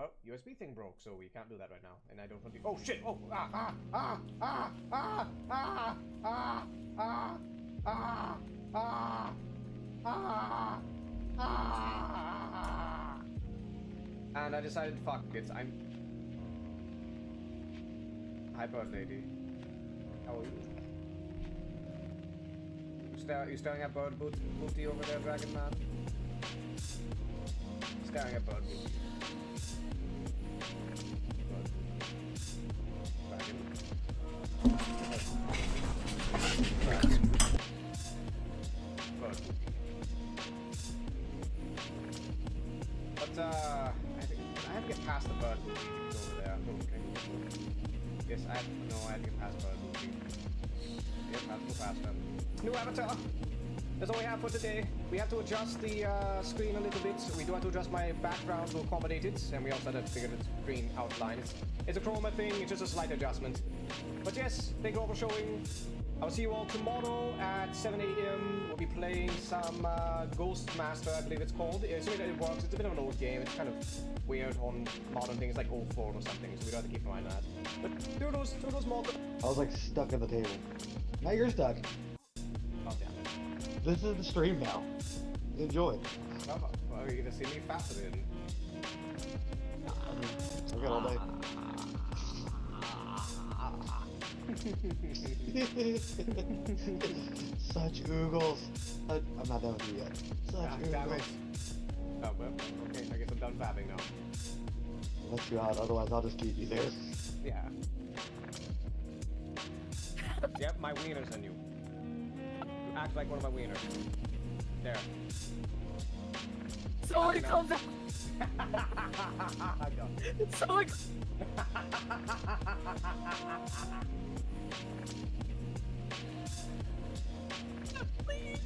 well, USB thing broke, so we can't do that right now. And I don't want to. Oh shit! Oh! And I decided, fuck it, Hi, bird lady. How are you? You staring at bird booty over there, dragon man? Staring at bird booty. Dragon. Bird booty. But I have to get past the bird booty over there. Okay. Yes, I have to get past bird booty. Yep, I have to go past them. New avatar! That's all we have for today. We have to adjust the screen a little bit. We do have to adjust my background to accommodate it, and we also have to figure the screen outline. It's a chroma thing, it's just a slight adjustment. But yes, thank you all for showing. I'll see you all tomorrow at 7 AM. We'll be playing some Ghost Master, I believe it's called. Assuming that it works, it's a bit of an old game. It's kind of weird on modern things like 04 or something, so we do have to keep in mind that. But toodles more. I was like stuck at the table. Now you're stuck. Oh, damn it. This is the stream now. Enjoy. Oh, well, you're gonna see me faster then. I got all day. Such oogles. I'm not done with you yet. Such oogles. Oh, well, okay, I guess I'm done fapping now. Let you out, otherwise I'll just keep you there. Yeah. Yep, my wiener's on you. You act like one of my wieners. There. Someone come back! I got it. Someone please!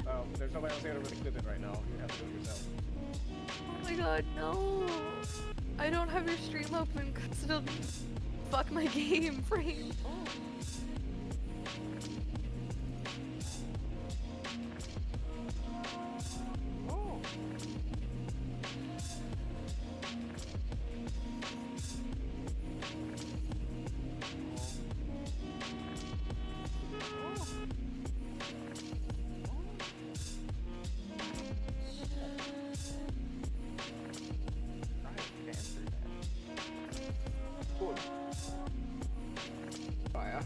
Oh, there's nobody else here to really clip it right now. You have to do it yourself. Oh my god, no! I don't have your stream open because it'll fuck my game frame. Fire.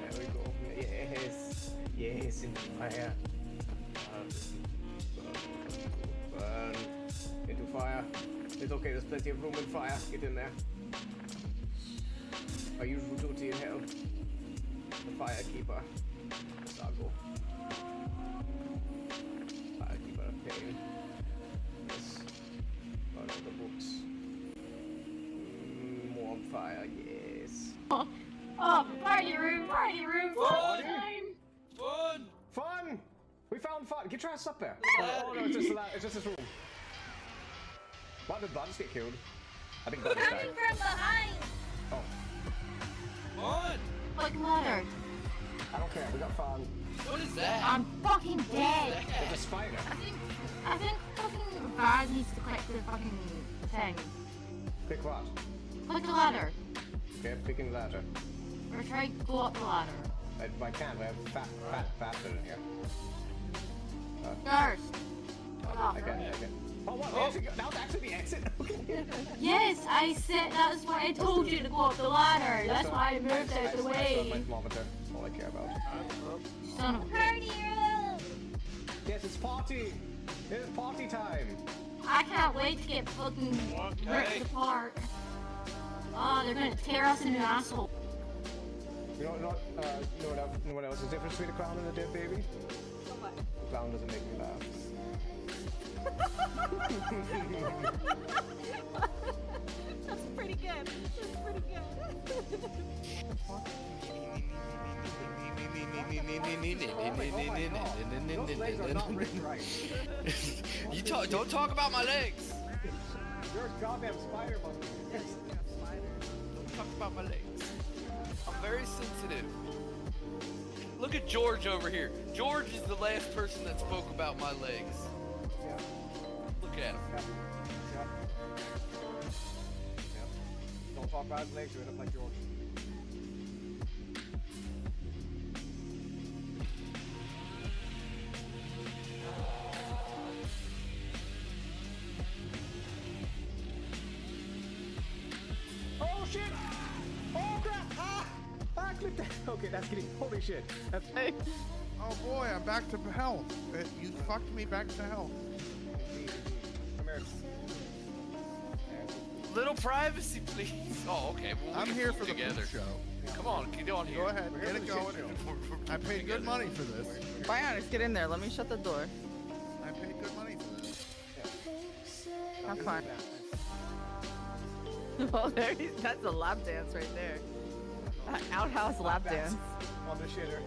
There we go. Yes. Yes, into fire. Burn. Into fire. It's okay, there's plenty of room in fire. Get in there. Our usual duty in hell. The firekeeper. Sago. Firekeeper of pain. Yes. Burn all the books. More fire, yes. Oh, party room, fun! Fun! Fun! We found fun! Get your ass up there! Oh no, it's just this room. Why did Buns get killed? I think Buns died. Coming from behind! Oh. Fun! Like muttered. I don't care, we got fun. What is that? I'm fucking dead! It's a spider. I think fucking Baz needs to click the fucking thing. Pick what? Click the ladder. Okay, picking the ladder. Or try to go up the ladder. I can't, I have fat bastard in here. First. Okay. Oh, what? Oh. That was actually the exit? Okay. Yes, I said that's why I told you to go up the ladder. That's why I moved out the My way. thermometer. That's all I care about. Son of a party room! Yes, it's party! It's party time! I can't wait to get fucking ripped apart. Oh, they're gonna tear us into an asshole. You know what else is different between a clown and a dead baby? What? The clown doesn't make me laugh. That's pretty good. That's pretty good. Those legs are not ripped right. You don't talk about my legs. You're a goddamn spider monkey. Don't talk about my legs. I'm very sensitive. Look at George over here. George is the last person that spoke about my legs. Yeah. Look at him. Yeah, talk about his legs, you end up like George. Oh shit! Oh crap! Ah! I clipped that. Okay, that's getting. Holy shit! That's. Hey. Oh boy, I'm back to health. You fucked me back to health. Come here. Little privacy, please. Oh, okay. Well, I'm we here can for the together. food show. Come on, get on here. Go ahead, We're get here it for the going. shit I paid good money for this. Bionis, get in there. Let me shut the door. I paid good money for this. Have fun. Well, that's a lap dance right there. Outhouse lap dance. On the shitter.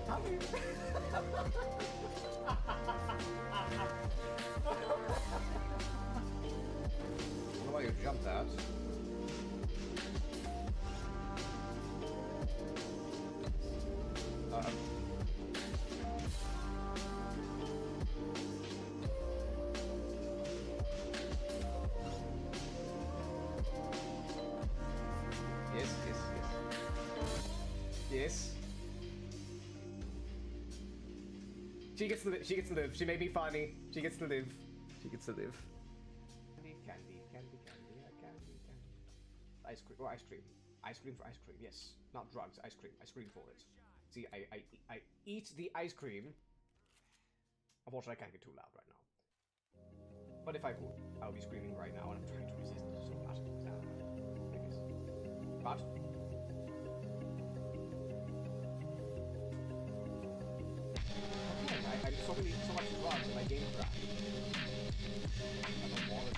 I don't know why you jumped that. Yes, yes, yes. Yes. She gets to live. She gets to live. She made me funny. She gets to live. She gets to live. Candy, candy, candy, candy, candy. Ice cream. Oh, ice cream. Ice cream for ice cream. Yes. Not drugs. Ice cream. Ice cream for it. See, I eat the ice cream. Unfortunately, I can't get too loud right now. But if I could, I would be screaming right now, and I'm trying to resist so much. But I so much drugs in my game crash. I don't want it.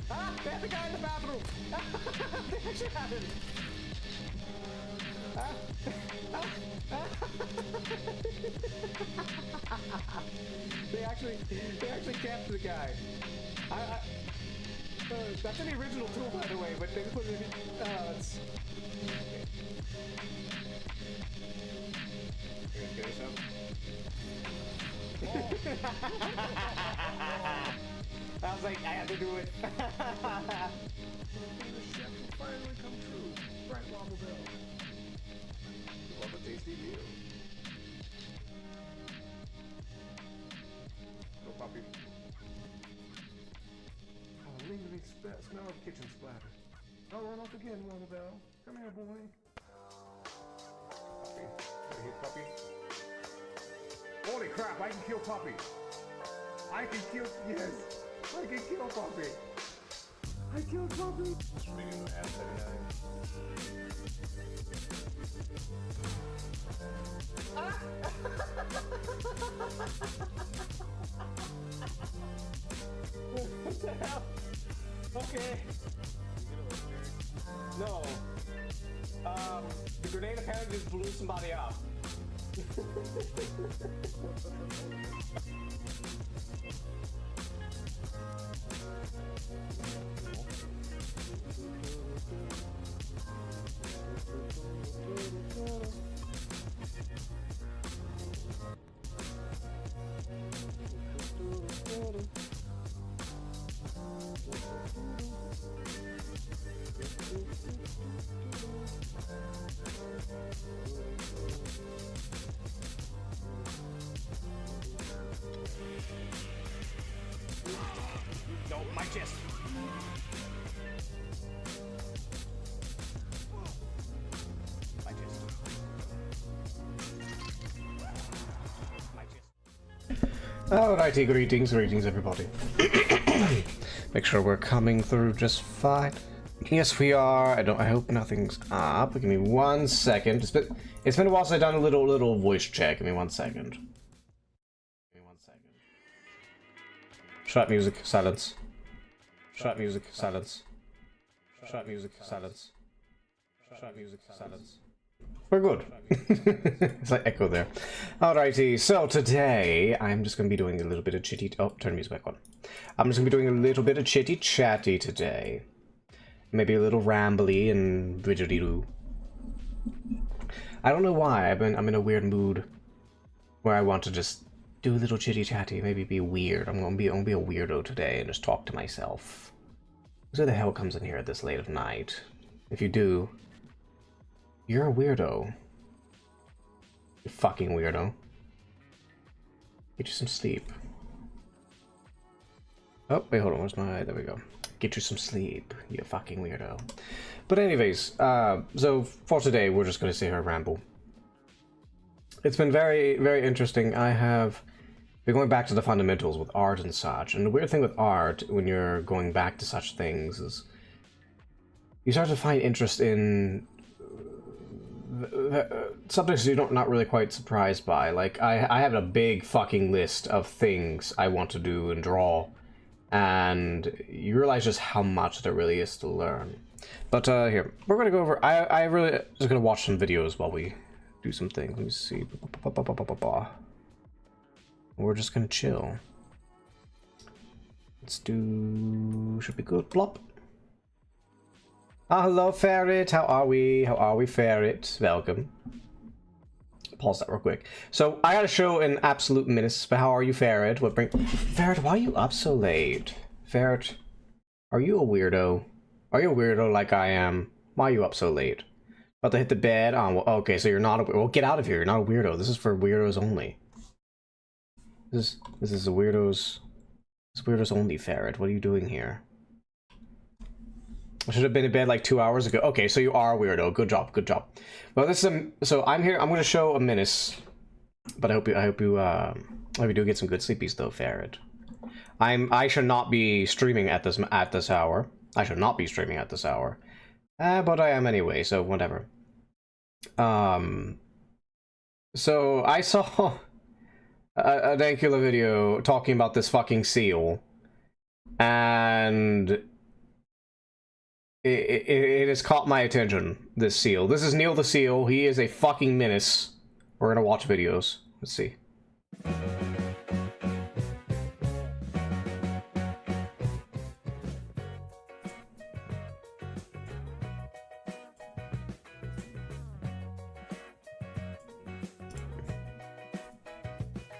Ah, there's the guy in the bathroom! They actually had it! They actually kept the guy. That's in the original tool, by the way, but they put it in. It's. Get yourself. I was like, I had to do it. The chef will finally come true. Right, Wobble Bell. Love a tasty meal. Go, puppy. Oh, lingering smell of kitchen splatter. I'll run off again, Wobble Bell. Come here, boy. Puppy. Right here, puppy. Holy crap, I can kill Puppy. I can kill, yes. I can kill Puppy. I killed Puppy. Speaking of ass What the hell? Okay. No. The grenade apparently just blew somebody up. No, my chest. My chest. My chest. Alrighty, greetings everybody. Make sure we're coming through just fine. Yes, we are. I hope nothing's up. Give me 1 second. It's been a while since I've done a little voice check. Give me 1 second. Give me 1 second. Shut up, music. Silence. Shut up, music. Silence. Shut up, music. Silence. Shut up, music. Silence. We're good. It's like echo there. Alrighty, so today I'm just going to be doing a little bit of chitty... Oh, turn the music back on. I'm just going to be doing a little bit of chitty-chatty today. Maybe a little rambly and bridgety-doo. I don't know why, I'm in a weird mood where I want to just do a little chitty-chatty, maybe be weird. I'm gonna be a weirdo today and just talk to myself. Who the hell comes in here at this late of night? If you do, you're a weirdo. You fucking weirdo. Get you some sleep. Oh, wait, hold on, where's my... There we go. Get you some sleep, you fucking weirdo. But anyways, so for today, we're just gonna sit here and ramble. It's been very, very interesting. I have been going back to the fundamentals with art and such, and the weird thing with art, when you're going back to such things, is you start to find interest in subjects you're not really quite surprised by. Like, I have a big fucking list of things I want to do and draw, and you realize just how much there really is to learn. But here, we're gonna go over... I really just gonna watch some videos while we do some things. Let me see. We're just gonna chill. Let's do... Should be good. Plop. Ah, hello, Ferret. How are we? How are we, Ferret? Welcome. Pause that real quick. So, I gotta show an absolute menace, but how are you, Ferret? Ferret, why are you up so late? Ferret, are you a weirdo? Are you a weirdo like I am? Why are you up so late? About to hit the bed? Oh, well, okay, so you're not a... Well, get out of here. You're not a weirdo. This is for weirdos only. This is a weirdos... This is weirdos only, Ferret. What are you doing here? I should have been in bed like 2 hours ago. Okay, so you are a weirdo. Good job, good job. Well, this is so I'm here. I'm going to show a menace, but I hope you do get some good sleepies though, Ferret. I should not be streaming at this hour. I should not be streaming at this hour, but I am anyway. So whatever. So I saw a Dankula video talking about this fucking seal, and it has caught my attention, this seal. This is Neil the Seal. He is a fucking menace. We're gonna watch videos. Let's see.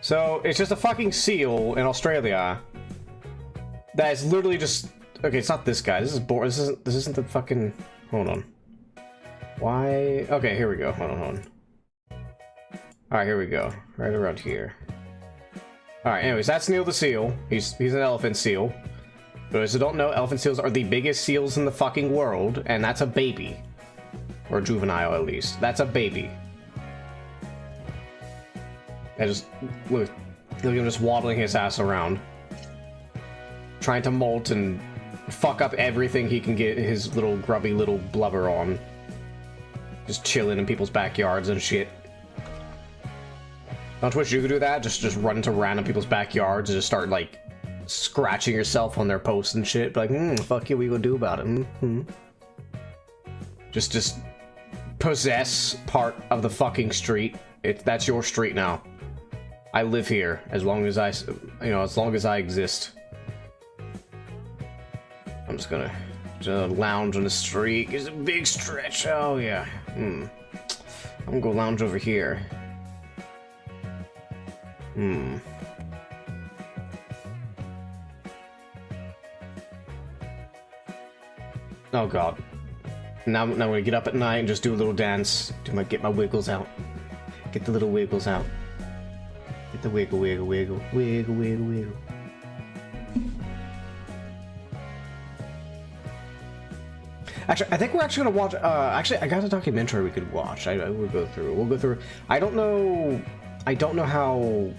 So, it's just a fucking seal in Australia that is literally just... Okay, it's not this guy. This is boring. This isn't the fucking... Hold on. Why? Okay, here we go. Hold on. Alright, here we go. Right around here. Alright, anyways, that's Neil the Seal. He's an elephant seal. For those who don't know, elephant seals are the biggest seals in the fucking world, and that's a baby. Or a juvenile, at least. That's a baby. And just... Look at him just waddling his ass around. Trying to molt and fuck up everything he can get his little grubby little blubber on. Just chilling in people's backyards and shit. Don't wish you could do that? Just run into random people's backyards and just start, like, scratching yourself on their posts and shit. Be like, fuck you, what you gonna do about it? Just possess part of the fucking street. That's your street now. I live here as long as as long as I exist. I'm just gonna lounge on the street. It's a big stretch. Oh yeah. I'm gonna go lounge over here. Oh god. Now I'm gonna get up at night and just do a little dance. Get my wiggles out. Get the little wiggles out. Get the wiggle, wiggle, wiggle, wiggle, wiggle, wiggle. Actually, I think we're actually gonna watch. Actually, I got a documentary we could watch. I will go through. We'll go through. I don't know how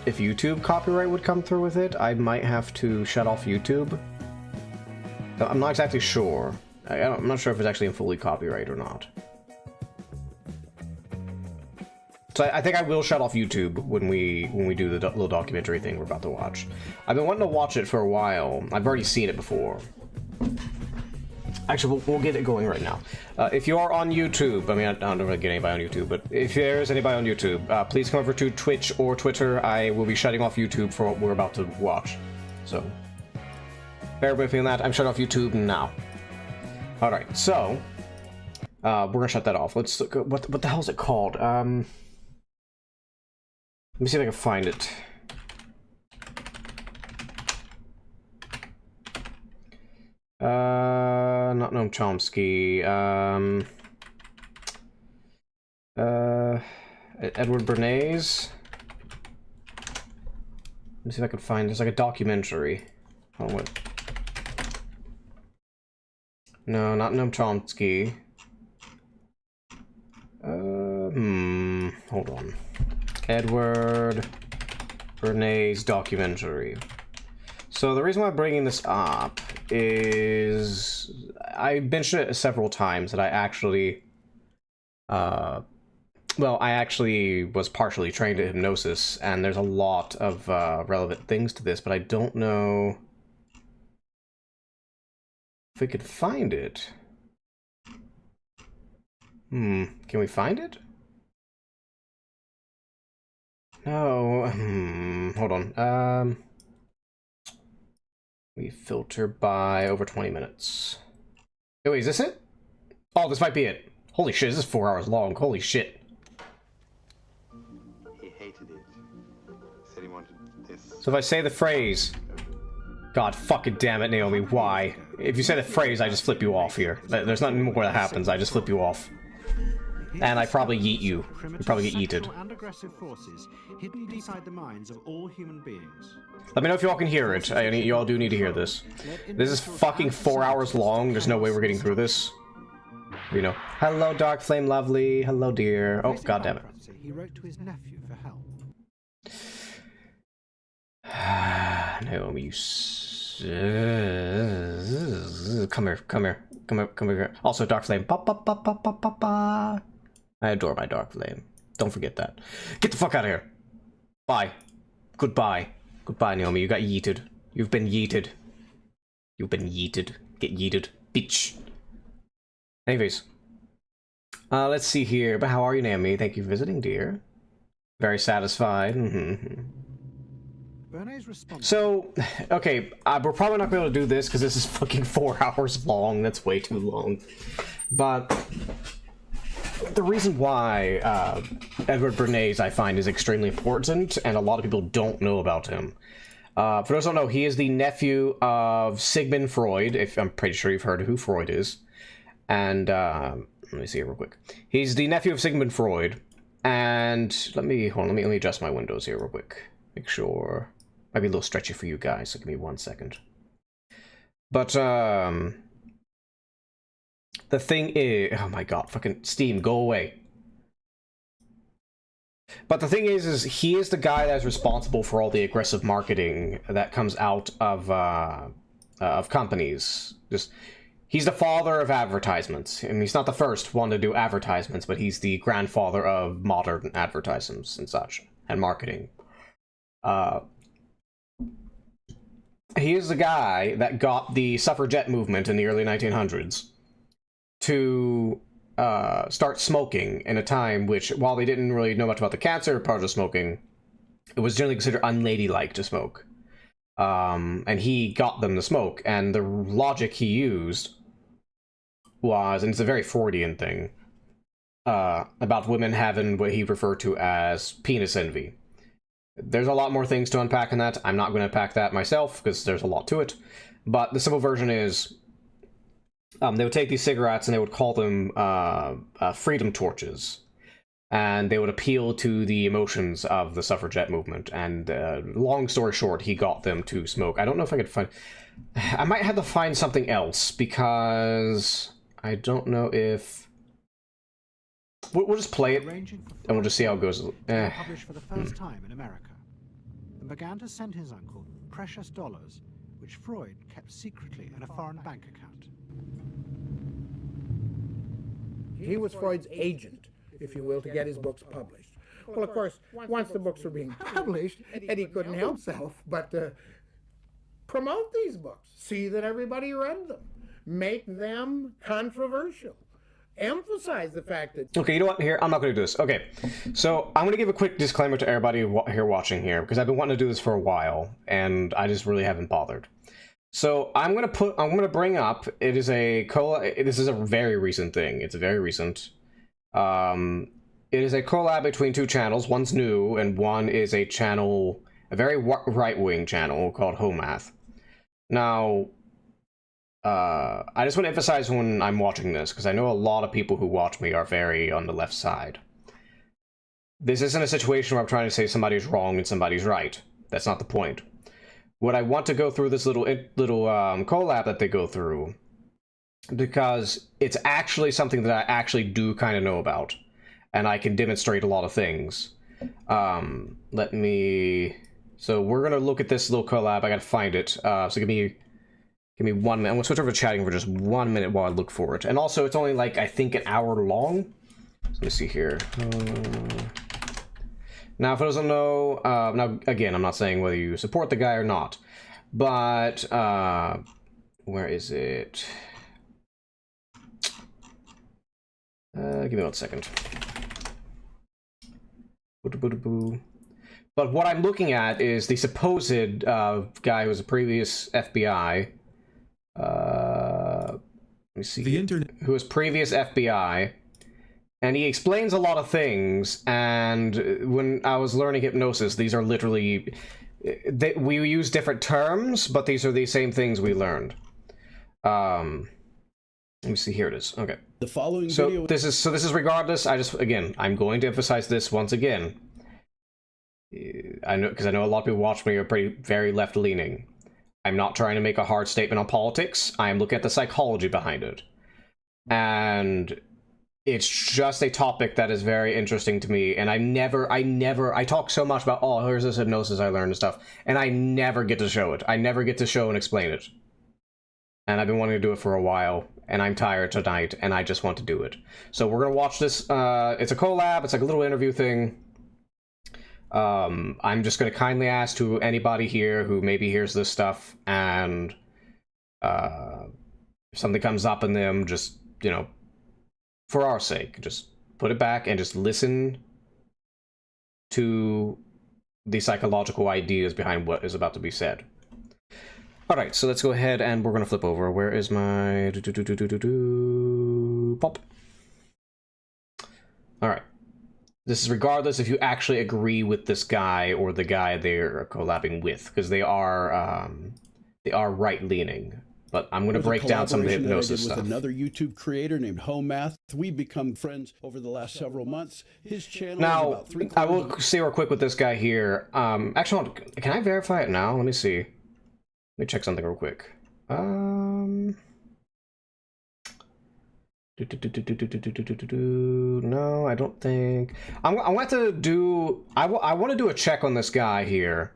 if YouTube copyright would come through with it. I might have to shut off YouTube. I'm not exactly sure. I'm not sure if it's actually in fully copyright or not. So I think I will shut off YouTube when we do the little documentary thing we're about to watch. I've been wanting to watch it for a while. I've already seen it before. Actually, we'll get it going right now. If you are on YouTube, I mean, I don't really get anybody on YouTube, but if there is anybody on YouTube, please come over to Twitch or Twitter. I will be shutting off YouTube for what we're about to watch. So, bear with me on that. I'm shutting off YouTube now. Alright, so, we're gonna shut that off. Let's look at, what the hell is it called? Let me see if I can find it. Not Noam Chomsky. Edward Bernays. Let me see if I can find. There's like a documentary. Oh, what? No, not Noam Chomsky. Hold on. Edward Bernays documentary. So the reason why I'm bringing this up is I mentioned it several times that I actually, well, I actually was partially trained in hypnosis, and there's a lot of relevant things to this, but I don't know if we could find it. Can we find it? No. Hold on. We filter by over 20 minutes. Oh, wait, is this it? Oh, this might be it. Holy shit, this is 4 hours long. Holy shit. He hated it. Said he wanted this. So if I say the phrase... God fucking damn it, Naomi, why? If you say the phrase, I just flip you off here. There's nothing more that happens, I just flip you off. And I probably yeet you. You probably get yeeted. And aggressive forces hidden inside the minds of all human beings. Let me know if you all can hear it. You all do need to hear this. This is fucking 4 hours long. There's no way we're getting through this. You know. Hello, Dark Flame Lovely. Hello, dear. Oh, god damn it. He wrote to his nephew for help. Naomi, you come here, come here, come here, come here. Also, Dark Flame. Ba, ba, ba, ba, ba, ba, ba. I adore my Dark Flame. Don't forget that. Get the fuck out of here. Bye. Goodbye. Goodbye, Naomi. You got yeeted. You've been yeeted. You've been yeeted. Get yeeted. Bitch. Anyways. Let's see here. But how are you, Naomi? Thank you for visiting, dear. Very satisfied. So, okay, we're probably not going to be able to do this because this is fucking 4 hours long. That's way too long. But the reason why Edward Bernays, I find, is extremely important, and a lot of people don't know about him. For those who don't know, he is the nephew of Sigmund Freud, if I'm pretty sure you've heard of who Freud is. And, let me see here real quick. He's the nephew of Sigmund Freud, and let me adjust my windows here real quick. Make sure. Might be a little stretchy for you guys, so give me 1 second. But, the thing is... Oh my god, fucking Steam, go away. But the thing is he is the guy that's responsible for all the aggressive marketing that comes out of companies. He's the father of advertisements. I mean, he's not the first one to do advertisements, but he's the grandfather of modern advertisements and such, and marketing. He is the guy that got the suffragette movement in the early 1900s to start smoking in a time which, while they didn't really know much about the cancer part of smoking, it was generally considered unladylike to smoke. And he got them to smoke, and the logic he used was, and it's a very Freudian thing, about women having what he referred to as penis envy. There's a lot more things to unpack in that. I'm not going to unpack that myself, because there's a lot to it. But the simple version is, they would take these cigarettes and they would call them freedom torches. And they would appeal to the emotions of the suffragette movement. And long story short, he got them to smoke. I don't know if I could find... I might have to find something else, because I don't know if... We'll just play it, and we'll just see how it goes. Published for the first time in America, and began to send his uncle precious dollars which Freud kept secretly in a foreign bank account. He was Freud's agent, if you will, to get his books published. Well, of course, once the books were being published, Eddie couldn't help himself but promote these books, see that everybody read them, make them controversial, emphasize the fact that... Okay, you know what? Here, I'm not going to do this. Okay, so I'm going to give a quick disclaimer to everybody here watching here, because I've been wanting to do this for a while, and I just really haven't bothered. So I'm going to bring up, this is a very recent thing. It's a very recent. It is a collab between two channels. One's new, and one is a channel, a very right-wing channel called Homath. Now, I just want to emphasize when I'm watching this, because I know a lot of people who watch me are very on the left side. This isn't a situation where I'm trying to say somebody's wrong and somebody's right. That's not the point. What I want to go through this little collab that they go through, because it's actually something that I actually do kind of know about, and I can demonstrate a lot of things. So we're gonna look at this little collab. I gotta find it. So give me 1 minute. I'm gonna switch over to chatting for just 1 minute while I look for it. And also, it's only like, I think, an hour long. So let me see here. Now, for those who don't know, now again, I'm not saying whether you support the guy or not, but where is it? Give me 1 second. But what I'm looking at is the supposed guy who was a previous FBI. Let me see. The internet. Who was previous FBI. And he explains a lot of things, and when I was learning hypnosis, these are literally... we use different terms, but these are the same things we learned. Let me see, here it is. Okay. The following video... This is regardless, I'm going to emphasize this once again. I know, because I know a lot of people watch me are very left-leaning. I'm not trying to make a hard statement on politics. I am looking at the psychology behind it. And... it's just a topic that is very interesting to me, and I talk so much about, oh, here's this hypnosis I learned and stuff, and I never get to show it. I never get to show and explain it. And I've been wanting to do it for a while, and I'm tired tonight, and I just want to do it. So we're gonna watch this, it's a collab, it's like a little interview thing. I'm just gonna kindly ask to anybody here who maybe hears this stuff, and if something comes up in them, just, you know, for our sake, just put it back and just listen to the psychological ideas behind what is about to be said. Alright, so let's go ahead and we're going to flip over. Where is my... pop. Alright. This is regardless if you actually agree with this guy or the guy they're collabing with, because they are right-leaning. But I'm going to break down some of the hypnosis stuff. With another YouTube creator named Homath. We've become friends over the last several months. His channel now, is about 3 I will say real quick with this guy here. Actually, can I verify it now? Let me see. Let me check something real quick. No, I don't think. I want to do. I want to do a check on this guy here.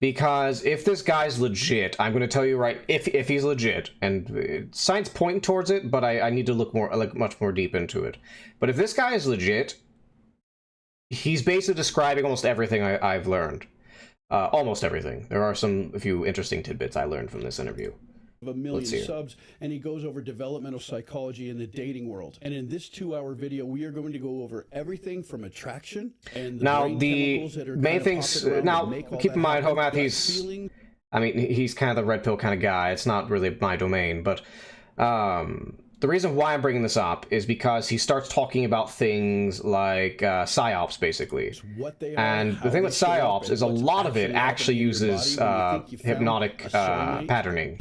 Because if this guy's legit, I'm going to tell you right, if he's legit, and signs point towards it, but I need to look more, like, much more deep into it. But if this guy is legit, he's basically describing almost everything I've learned. Almost everything. There are a few interesting tidbits I learned from this interview. Of 1 million subs, and he goes over developmental psychology in the dating world. And in this 2-hour video, we are going to go over everything from attraction and the main things. Now, keep in mind, Homath, he's kind of the red pill kind of guy. It's not really my domain, but the reason why I'm bringing this up is because he starts talking about things like psyops, basically. And the thing with psyops is a lot of it actually uses hypnotic patterning,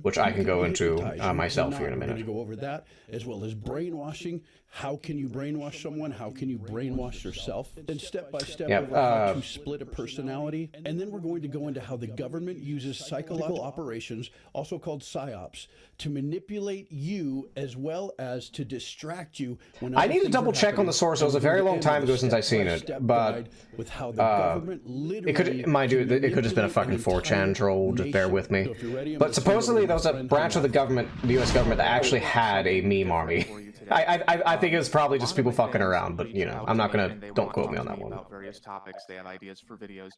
which I can go into myself here in a minute. We're going to go over that, as well as brainwashing. How can you brainwash someone? How can you brainwash yourself? Then step by step over how to split a personality. And then we're going to go into how the government uses psychological operations, also called psyops, to manipulate you you as well as to distract you. When I need to double check on the source. It was a very long time ago since I've seen it, but with how the government it could, mind you, it could just been a fucking 4chan troll. Just bear with me. But supposedly there was a branch of the government, the U.S. government, that actually had a meme army. I think it was probably just people fucking around, but you know, I'm not gonna. Don't quote me on that one. About various topics, they have ideas for videos.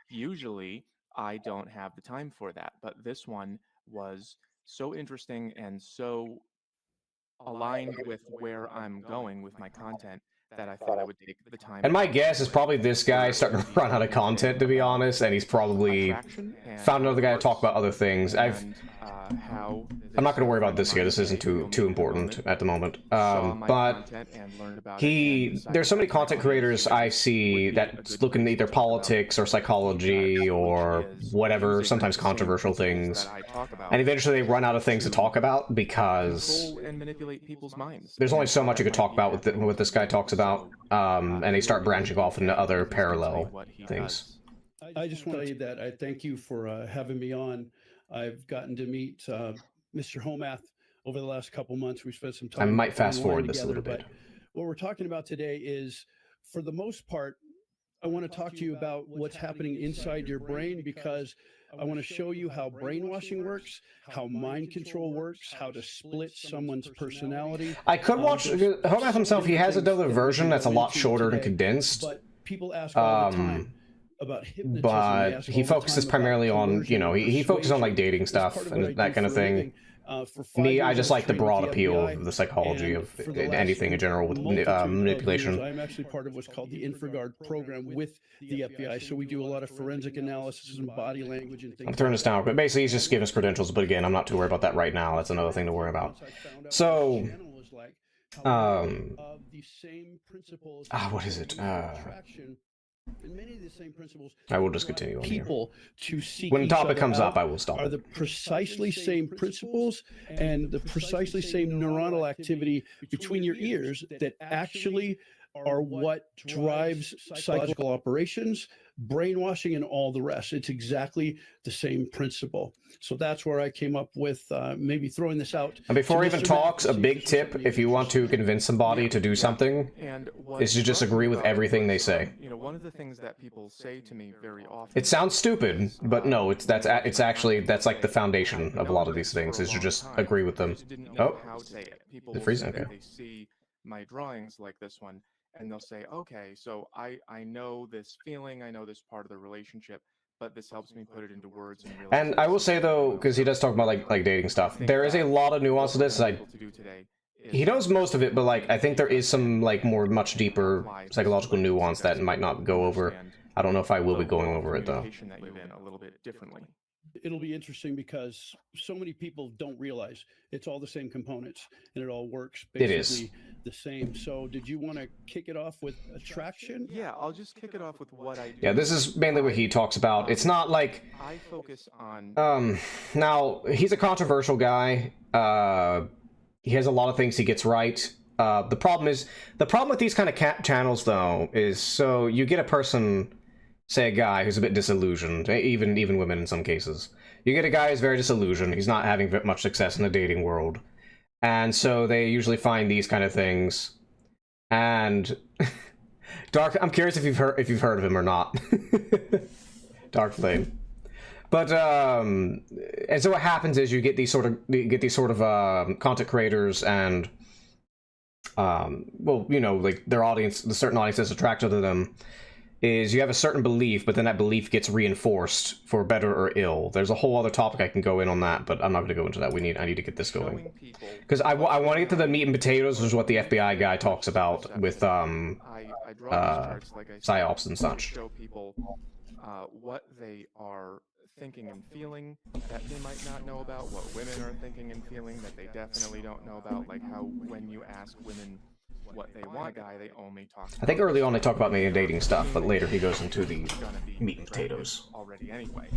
Usually, I don't have the time for that, but this one was so interesting and so aligned with where I'm going with my content that I thought I would take the time. And my guess is probably this guy starting to run out of content, to be honest, and he's probably found another guy to talk about other things. I'm not going to worry about this here. This isn't too important at the moment. But there's so many content creators I see that look into either politics or psychology or whatever, sometimes controversial things, and eventually they run out of things to talk about because there's only so much you could talk about with what this guy talks about, and they start branching off into other parallel things. I just want to say that I thank you for having me on. I've gotten to meet Mr. Homath over the last couple months. We spent some time. I might fast forward this a little bit. What we're talking about today is, for the most part, I want to talk to you about what's happening inside your brain, because I want to show you how brainwashing works, how mind control works, how to split someone's personality. I could watch Homath himself. He has another version that's a lot shorter and condensed. But people ask all the time about hypnotism, but he focuses primarily on, you know, he focuses on like dating stuff and that kind of thing. Me, I just like the broad appeal of the psychology of anything in general with manipulation. I'm actually part of what's called the InfraGard program with the FBI, so we do a lot of forensic analysis and body language and things. I'm turning this down, but basically he's just giving us credentials, but again, I'm not too worried about that right now. That's another thing to worry about. So, what is it? And many of the same principles I will just continue on people to seek when the topic comes up, I will stop. Are the precisely same principles and the precisely same neuronal activity between your ears that actually are what drives psychological operations, brainwashing, and all the rest. It's exactly the same principle. So that's where I came up with maybe throwing this out. And before he even talks, a big tip, if you want to convince somebody to do something, is to just agree with everything they say. You know, one of the things that people say to me very often. It sounds stupid, but no, it's actually like the foundation of a lot of these things, is to just agree with them. Oh, the freezing. Okay. They see my drawings like this one, and they'll say, okay, so I know this feeling, I know this part of the relationship, but this helps me put it into words and realize. And I will say though, because he does talk about like dating stuff, there is a lot of nuance to this. He knows most of it, but like I think there is some like much deeper psychological nuance that might not go over. I don't know if I will be going over it though. A little bit differently. It'll be interesting because so many people don't realize it's all the same components and it all works basically the same. So did you want to kick it off with attraction? Yeah, I'll just kick it off with what I do. Yeah, this is mainly what he talks about. It's not like I focus on now he's a controversial guy. He has a lot of things he gets right. The problem with these kind of channels though is, so you get a person, say a guy who's a bit disillusioned, even women in some cases. You get a guy who's very disillusioned, he's not having much success in the dating world. And so they usually find these kind of things. And Dark, I'm curious if you've heard of him or not. Dark Flame. But and so what happens is you get these sort of content creators and well, you know, like their audience, the certain audience that's attracted to them, is you have a certain belief, but then that belief gets reinforced for better or ill. There's a whole other topic I can go in on that, but I'm not going to go into that. I need to get this going. Because I want to get to the meat and potatoes, which is what the FBI guy talks about with psyops and such. Show people what they are thinking and feeling that they might not know about, what women are thinking and feeling that they definitely don't know about, like how when you ask women what they want, guy, they only talk. I think early on they talk about maybe dating stuff, but later he goes into the meat and potatoes. Already anyway,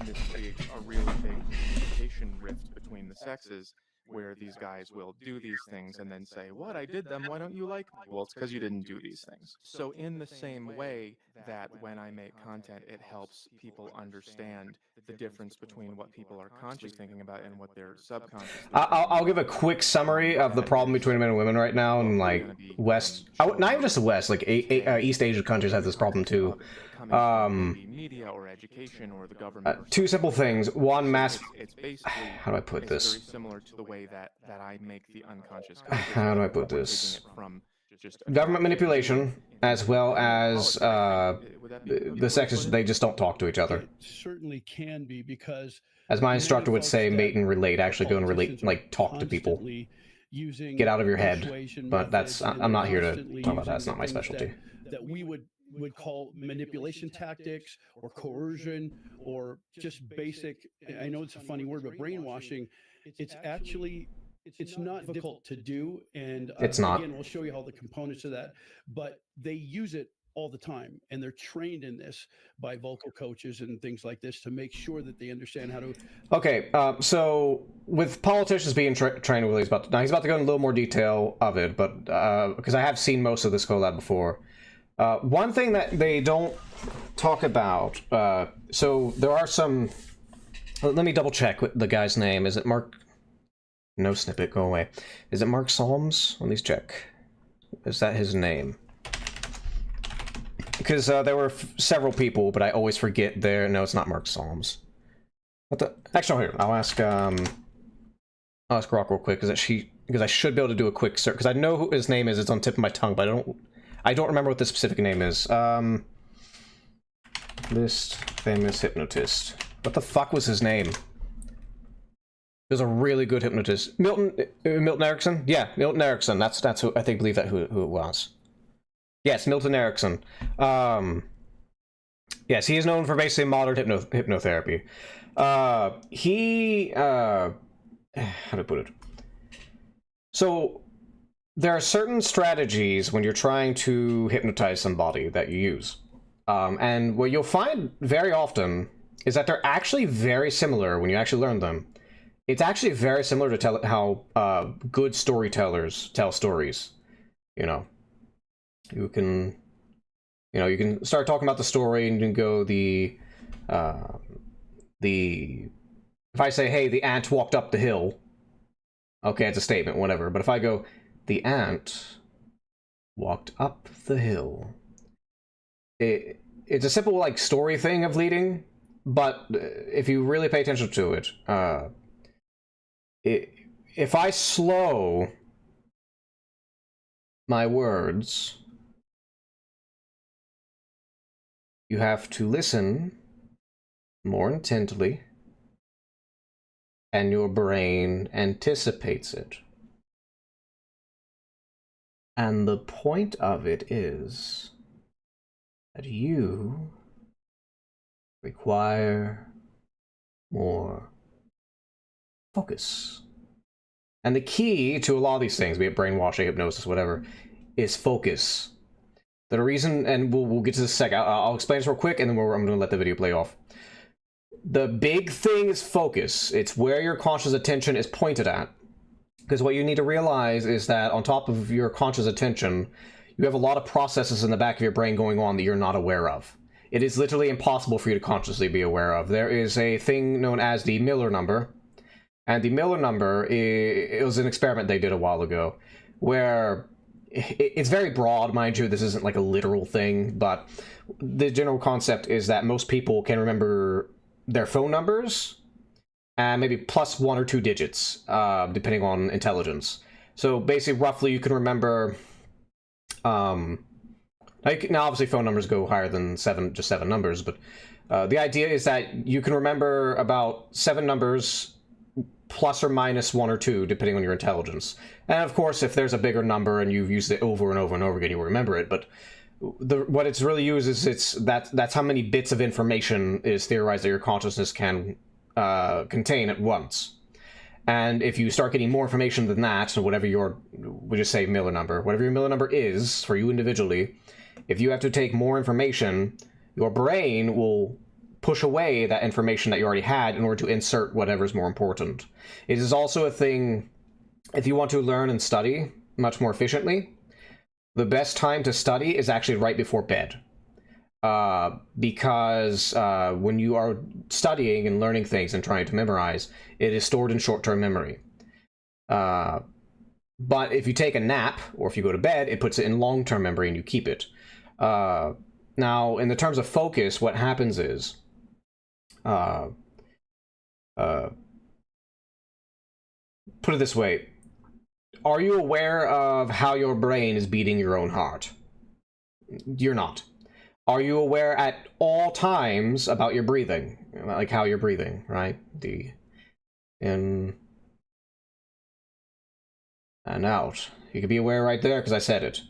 this creates a really big communication rift between the sexes where these guys will do these things and then say, "What? I did them. Why don't you like me?" Well, it's because you didn't do these things. So in the same way that when I make content, it helps people understand the difference between what people are consciously thinking about and what they're subconsciously. I'll give a quick summary of the problem between men and women right now in like West, not even just the West, like East Asian countries have this problem too. Media or education or the government. Two simple things. One, mass. It's basically. How do I put this? Very similar to the way that I make the unconscious. How do I put this? From just government manipulation, as well as the sexes. They just don't talk to each other. It certainly can be, because as my instructor would say, mate and relate. Actually go and relate, like talk to people. Get out of your head. But that's I'm not here to talk about that. It's not my specialty. That we would call manipulation tactics or coercion or just basic, I know it's a funny word, but brainwashing. It's actually, it's not difficult to do. And it's not. Again, we'll show you all the components of that, but they use it all the time. And they're trained in this by vocal coaches and things like this to make sure that they understand how to. Okay, so with politicians being trained with, he's about to go into a little more detail of it, but because I have seen most of this collab before. One thing that they don't talk about, so there are some, let me double check the guy's name. Is it Mark? No snippet, go away. Is it Mark Solms? Let me check. Is that his name? Because there were several people, but I always forget there. No, it's not Mark Solms. What the? Actually, here, I'll ask Rock real quick, because I should be able to do a quick search, because I know who his name is. It's on the tip of my tongue, but I don't remember what the specific name is. List famous hypnotist. What the fuck was his name? He was a really good hypnotist. Milton Erickson? Yeah, Milton Erickson. That's who I believe who it was. Yes, Milton Erickson. Yes, he is known for basically modern hypnotherapy. How do I put it? So there are certain strategies when you're trying to hypnotize somebody that you use. And what you'll find very often is that they're actually very similar when you actually learn them. It's actually very similar to how good storytellers tell stories. You can start talking about the story and you can go if I say, hey, the ant walked up the hill, okay, it's a statement, whatever. But if I go, the ant walked up the hill, it's a simple like story thing of leading, but if you really pay attention to it, if I slow my words, you have to listen more intently, and your brain anticipates it. And the point of it is that you require more focus. And the key to a lot of these things, be it brainwashing, hypnosis, whatever, is focus. The reason, and we'll get to this in a sec, I'll explain this real quick, and then I'm going to let the video play off. The big thing is focus. It's where your conscious attention is pointed at. Because what you need to realize is that on top of your conscious attention, you have a lot of processes in the back of your brain going on that you're not aware of. It is literally impossible for you to consciously be aware of. There is a thing known as the Miller number. And the Miller number, it was an experiment they did a while ago, where it's very broad, mind you. This isn't like a literal thing, but the general concept is that most people can remember their phone numbers and maybe plus 1 or 2 digits, depending on intelligence. So basically, roughly, you can remember. Now obviously, phone numbers go higher than just 7 numbers, but the idea is that you can remember about 7 numbers plus or minus 1 or 2, depending on your intelligence. And of course, if there's a bigger number and you've used it over and over and over again, you will remember it. But what it's really used is that's how many bits of information is theorized that your consciousness can contain at once. And if you start getting more information than that, so whatever we'll just say Miller number, whatever your Miller number is for you individually, if you have to take more information, your brain will push away that information that you already had in order to insert whatever's more important. It is also a thing if you want to learn and study much more efficiently, the best time to study is actually right before bed. Because when you are studying and learning things and trying to memorize, it is stored in short-term memory. But if you take a nap, or if you go to bed, it puts it in long-term memory and you keep it. Now, in the terms of focus, what happens is... put it this way. Are you aware of how your brain is beating your own heart? You're not. Are you aware at all times about your breathing? Like how you're breathing, right? The in and out. You can be aware right there because I said it.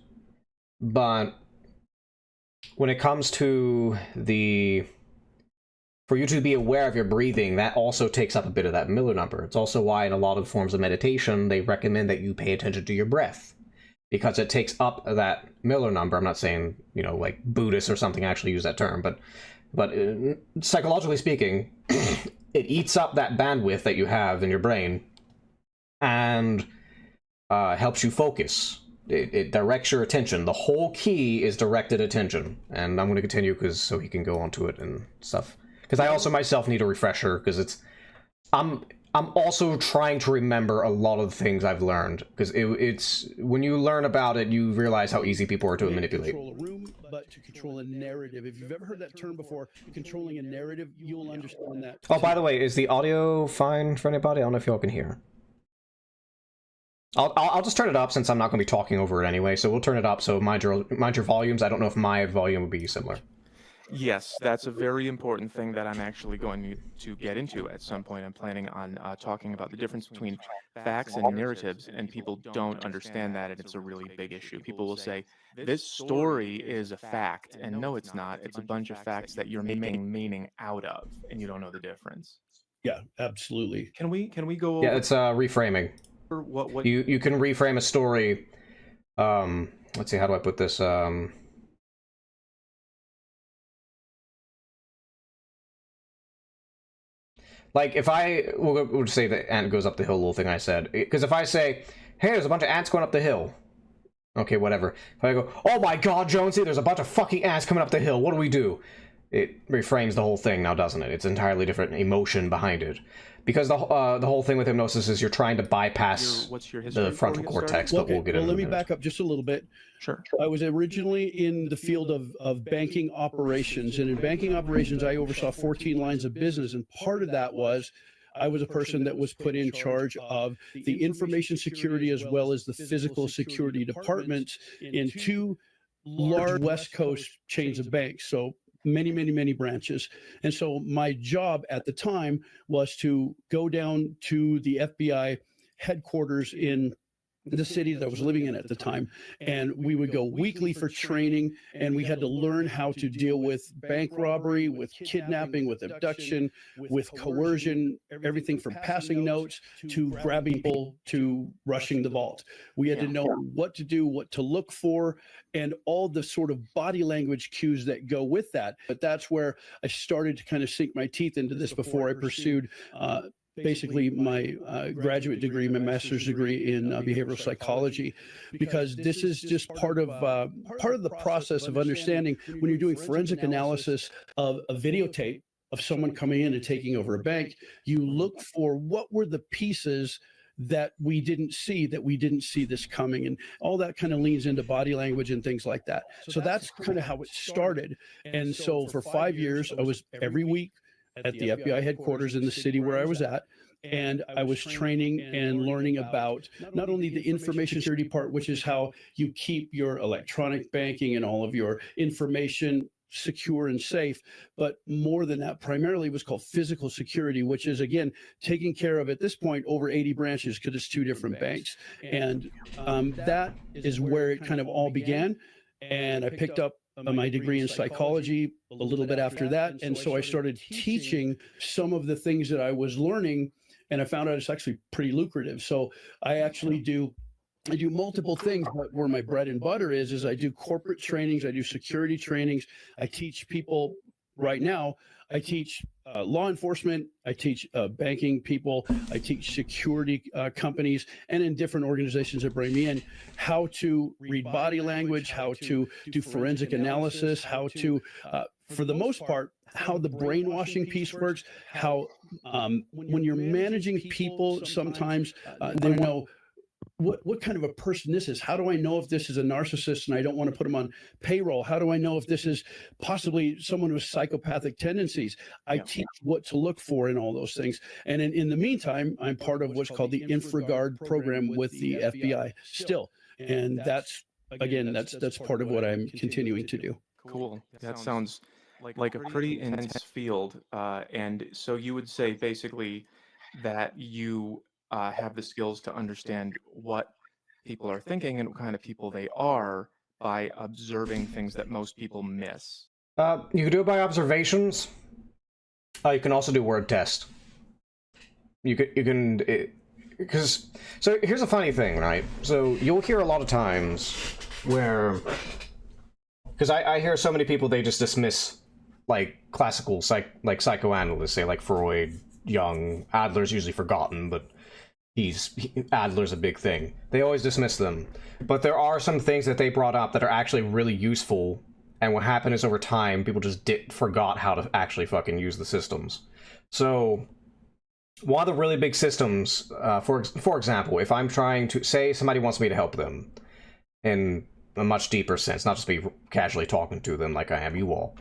But when it comes to for you to be aware of your breathing, that also takes up a bit of that Miller number. It's also why in a lot of forms of meditation, they recommend that you pay attention to your breath, because it takes up that Miller number. I'm not saying, you know, like Buddhists or something actually use that term, but psychologically speaking, it eats up that bandwidth that you have in your brain and helps you focus. It directs your attention. The whole key is directed attention. And I'm going to continue so he can go on to it and stuff. Because I also myself need a refresher, because I'm also trying to remember a lot of the things I've learned, because it's when you learn about it, you realize how easy people are to manipulate. Control a room, but to control a narrative. If you've ever heard that term before, controlling a narrative, you'll understand that. Oh, by the way, is the audio fine for anybody? I don't know if y'all can hear. I'll just turn it up since I'm not going to be talking over it anyway. So we'll turn it up. So mind your volumes. I don't know if my volume would be similar. Yes, that's a very important thing that I'm actually going to get into at some point. I'm planning on talking about the difference between facts and narratives, and people don't understand that, and it's a really big issue. People will say, this story is a fact, and no, it's not. It's a bunch of facts that you're making meaning out of, and you don't know the difference. Yeah, absolutely. Can we go over... Yeah, it's reframing. What you can reframe a story. Let's see, how do I put this? Like, if we'll just say the ant goes up the hill, little thing I said. Because if I say, hey, there's a bunch of ants going up the hill. Okay, whatever. If I go, oh my god, Jonesy, there's a bunch of fucking ants coming up the hill. What do we do? It reframes the whole thing now, doesn't it? It's entirely different emotion behind it. Because the whole thing with hypnosis is you're trying to bypass the frontal cortex, but we'll get into it. Let me back up just a little bit. Sure. I was originally in the field of banking operations, and in banking operations, I oversaw 14 lines of business, and part of that was I was a person that was put in charge of the information security as well as the physical security departments in two large West Coast chains of banks. So many branches. And so my job at the time was to go down to the FBI headquarters in the city that I was living in at the time, and we would go weekly for training, and we had to learn how to deal with bank robbery, with kidnapping, with abduction, with coercion, everything from passing notes to grabbing people to rushing the vault. We had to know what to do, what to look for, and all the sort of body language cues that go with that. But that's where I started to kind of sink my teeth into this before I pursued basically my graduate degree, my master's degree in behavioral psychology, because this is just part of the process of understanding when you're doing forensic analysis of a videotape of someone coming in and taking over a bank. You look for what were the pieces that we didn't see this coming, and all that kind of leans into body language and things like that. So that's kind of how it started. And so for 5 years, I was every week at the FBI headquarters in the city where I was at, and I was training and learning about not only the information security part, which is how you keep your electronic banking and all of your information secure and safe, but more than that, primarily was called physical security, which is, again, taking care of, at this point, over 80 branches, because it's two different banks. And that is where it kind of all began. And I picked up my degree in psychology a little bit after that. And so I started teaching some of the things that I was learning, and I found out it's actually pretty lucrative. So I do multiple things, but where my bread and butter is I do corporate trainings, I do security trainings. I teach people right now. I teach law enforcement, I teach banking people, I teach security companies, and in different organizations that bring me in, how to read body language, how to do forensic analysis, how to, for the most part, how the brainwashing piece works, how when you're managing people, sometimes they know what kind of a person this is. How do I know if this is a narcissist and I don't want to put them on payroll? How do I know if this is possibly someone with psychopathic tendencies? I teach what to look for in all those things. And in the meantime, I'm part of what's called the InfraGard program with the FBI still. And that's, again, that's part of what I'm continuing to do. Cool. That sounds like a pretty intense field. And so you would say basically that you have the skills to understand what people are thinking and what kind of people they are by observing things that most people miss. You can do it by observations. You can also do word test. Because so here's a funny thing, right? So you'll hear a lot of times where, because I hear so many people, they just dismiss like classical psychoanalysts, say like Freud, Jung, Adler's usually forgotten, but Adler's a big thing. They always dismiss them. But there are some things that they brought up that are actually really useful, and what happened is over time, people just forgot how to actually fucking use the systems. So, one of the really big systems, for example, if I'm trying to, say somebody wants me to help them, in a much deeper sense, not just be casually talking to them like I have you all.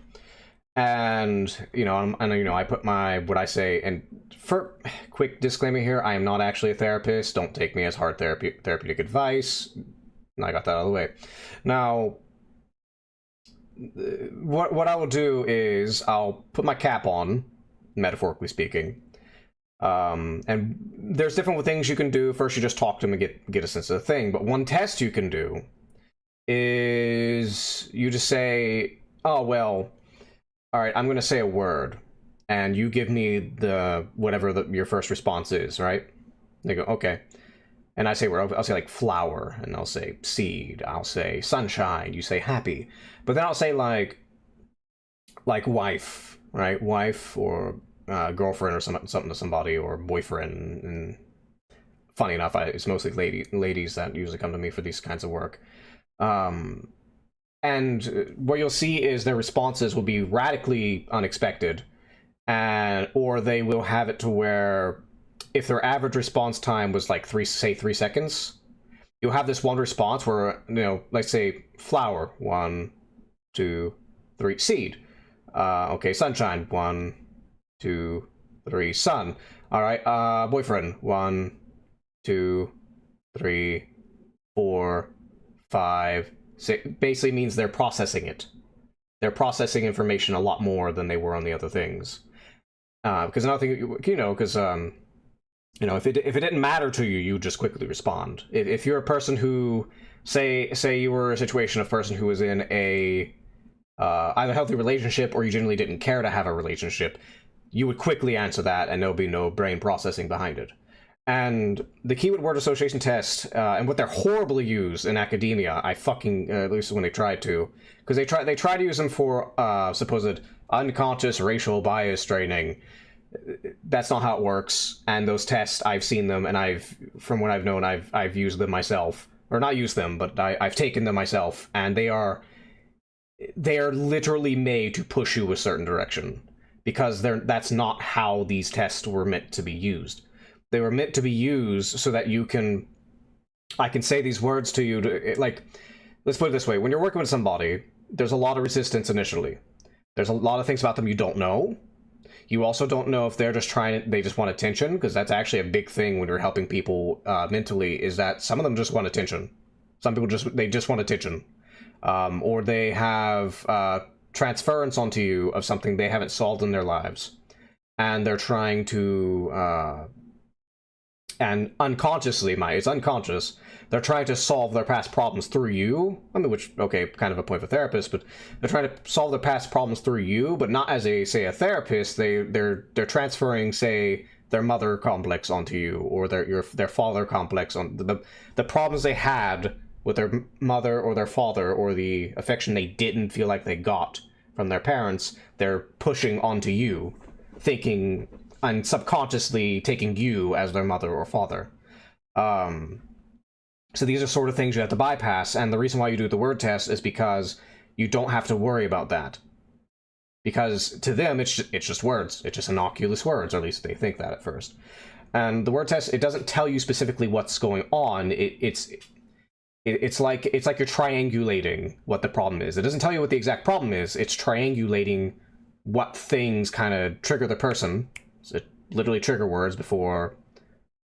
And, I put what I say, and for quick disclaimer here, I am not actually a therapist. Don't take me as hard therapeutic advice. I got that out of the way. Now, what I will do is I'll put my cap on, metaphorically speaking. And there's different things you can do. First, you just talk to them and get a sense of the thing. But one test you can do is you just say, oh, well, all right, I'm going to say a word, and you give me whatever your first response is, right? They go, okay. And I say, I'll say like flower, and I'll say seed, I'll say sunshine, you say happy. But then I'll say like wife, right? Wife or girlfriend or something to somebody, or boyfriend. And funny enough, it's mostly ladies that usually come to me for these kinds of work. And what you'll see is their responses will be radically unexpected, or they will have it to where if their average response time was like 3 seconds, you'll have this one response where, let's say flower, 1, 2, 3, seed. Okay, sunshine, 1, 2, 3, sun. All right, boyfriend, 1, 2, 3, 4, 5. Basically means they're processing it. They're processing information a lot more than they were on the other things. Because another thing, if it didn't matter to you, you just quickly respond. If you're a person who, say you were a situation of a person who was in a either healthy relationship or you generally didn't care to have a relationship, you would quickly answer that and there'll be no brain processing behind it. And the keyword word association test, and what they're horribly used in academia, I fucking, at least when they tried to, because they try to use them for supposed unconscious racial bias training. That's not how it works. And those tests, I've seen them, and from what I've known, I've used them myself, or not used them, but I've taken them myself, and they are literally made to push you a certain direction, because that's not how these tests were meant to be used. They were meant to be used so that I can say these words to you let's put it this way. When you're working with somebody, there's a lot of resistance initially. There's a lot of things about them you don't know. You also don't know if they're they just want attention, because that's actually a big thing when you're helping people mentally, is that some of them just want attention. Some people just want attention. Or they have transference onto you of something they haven't solved in their lives. And they're trying to... and unconsciously, it's unconscious, they're trying to solve their past problems through you. I mean, which, okay, kind of a point for therapists, but they're trying to solve their past problems through you, but not as a therapist. They're transferring, say, their mother complex onto you, or their father complex on the problems they had with their mother or their father, or the affection they didn't feel like they got from their parents, they're pushing onto you, thinking and subconsciously taking you as their mother or father. So these are sort of things you have to bypass, and the reason why you do the word test is because you don't have to worry about that. Because to them, it's just words. It's just innocuous words, or at least they think that at first. And the word test, it doesn't tell you specifically what's going on. It's like you're triangulating what the problem is. It doesn't tell you what the exact problem is. It's triangulating what things kind of trigger the person. So literally trigger words before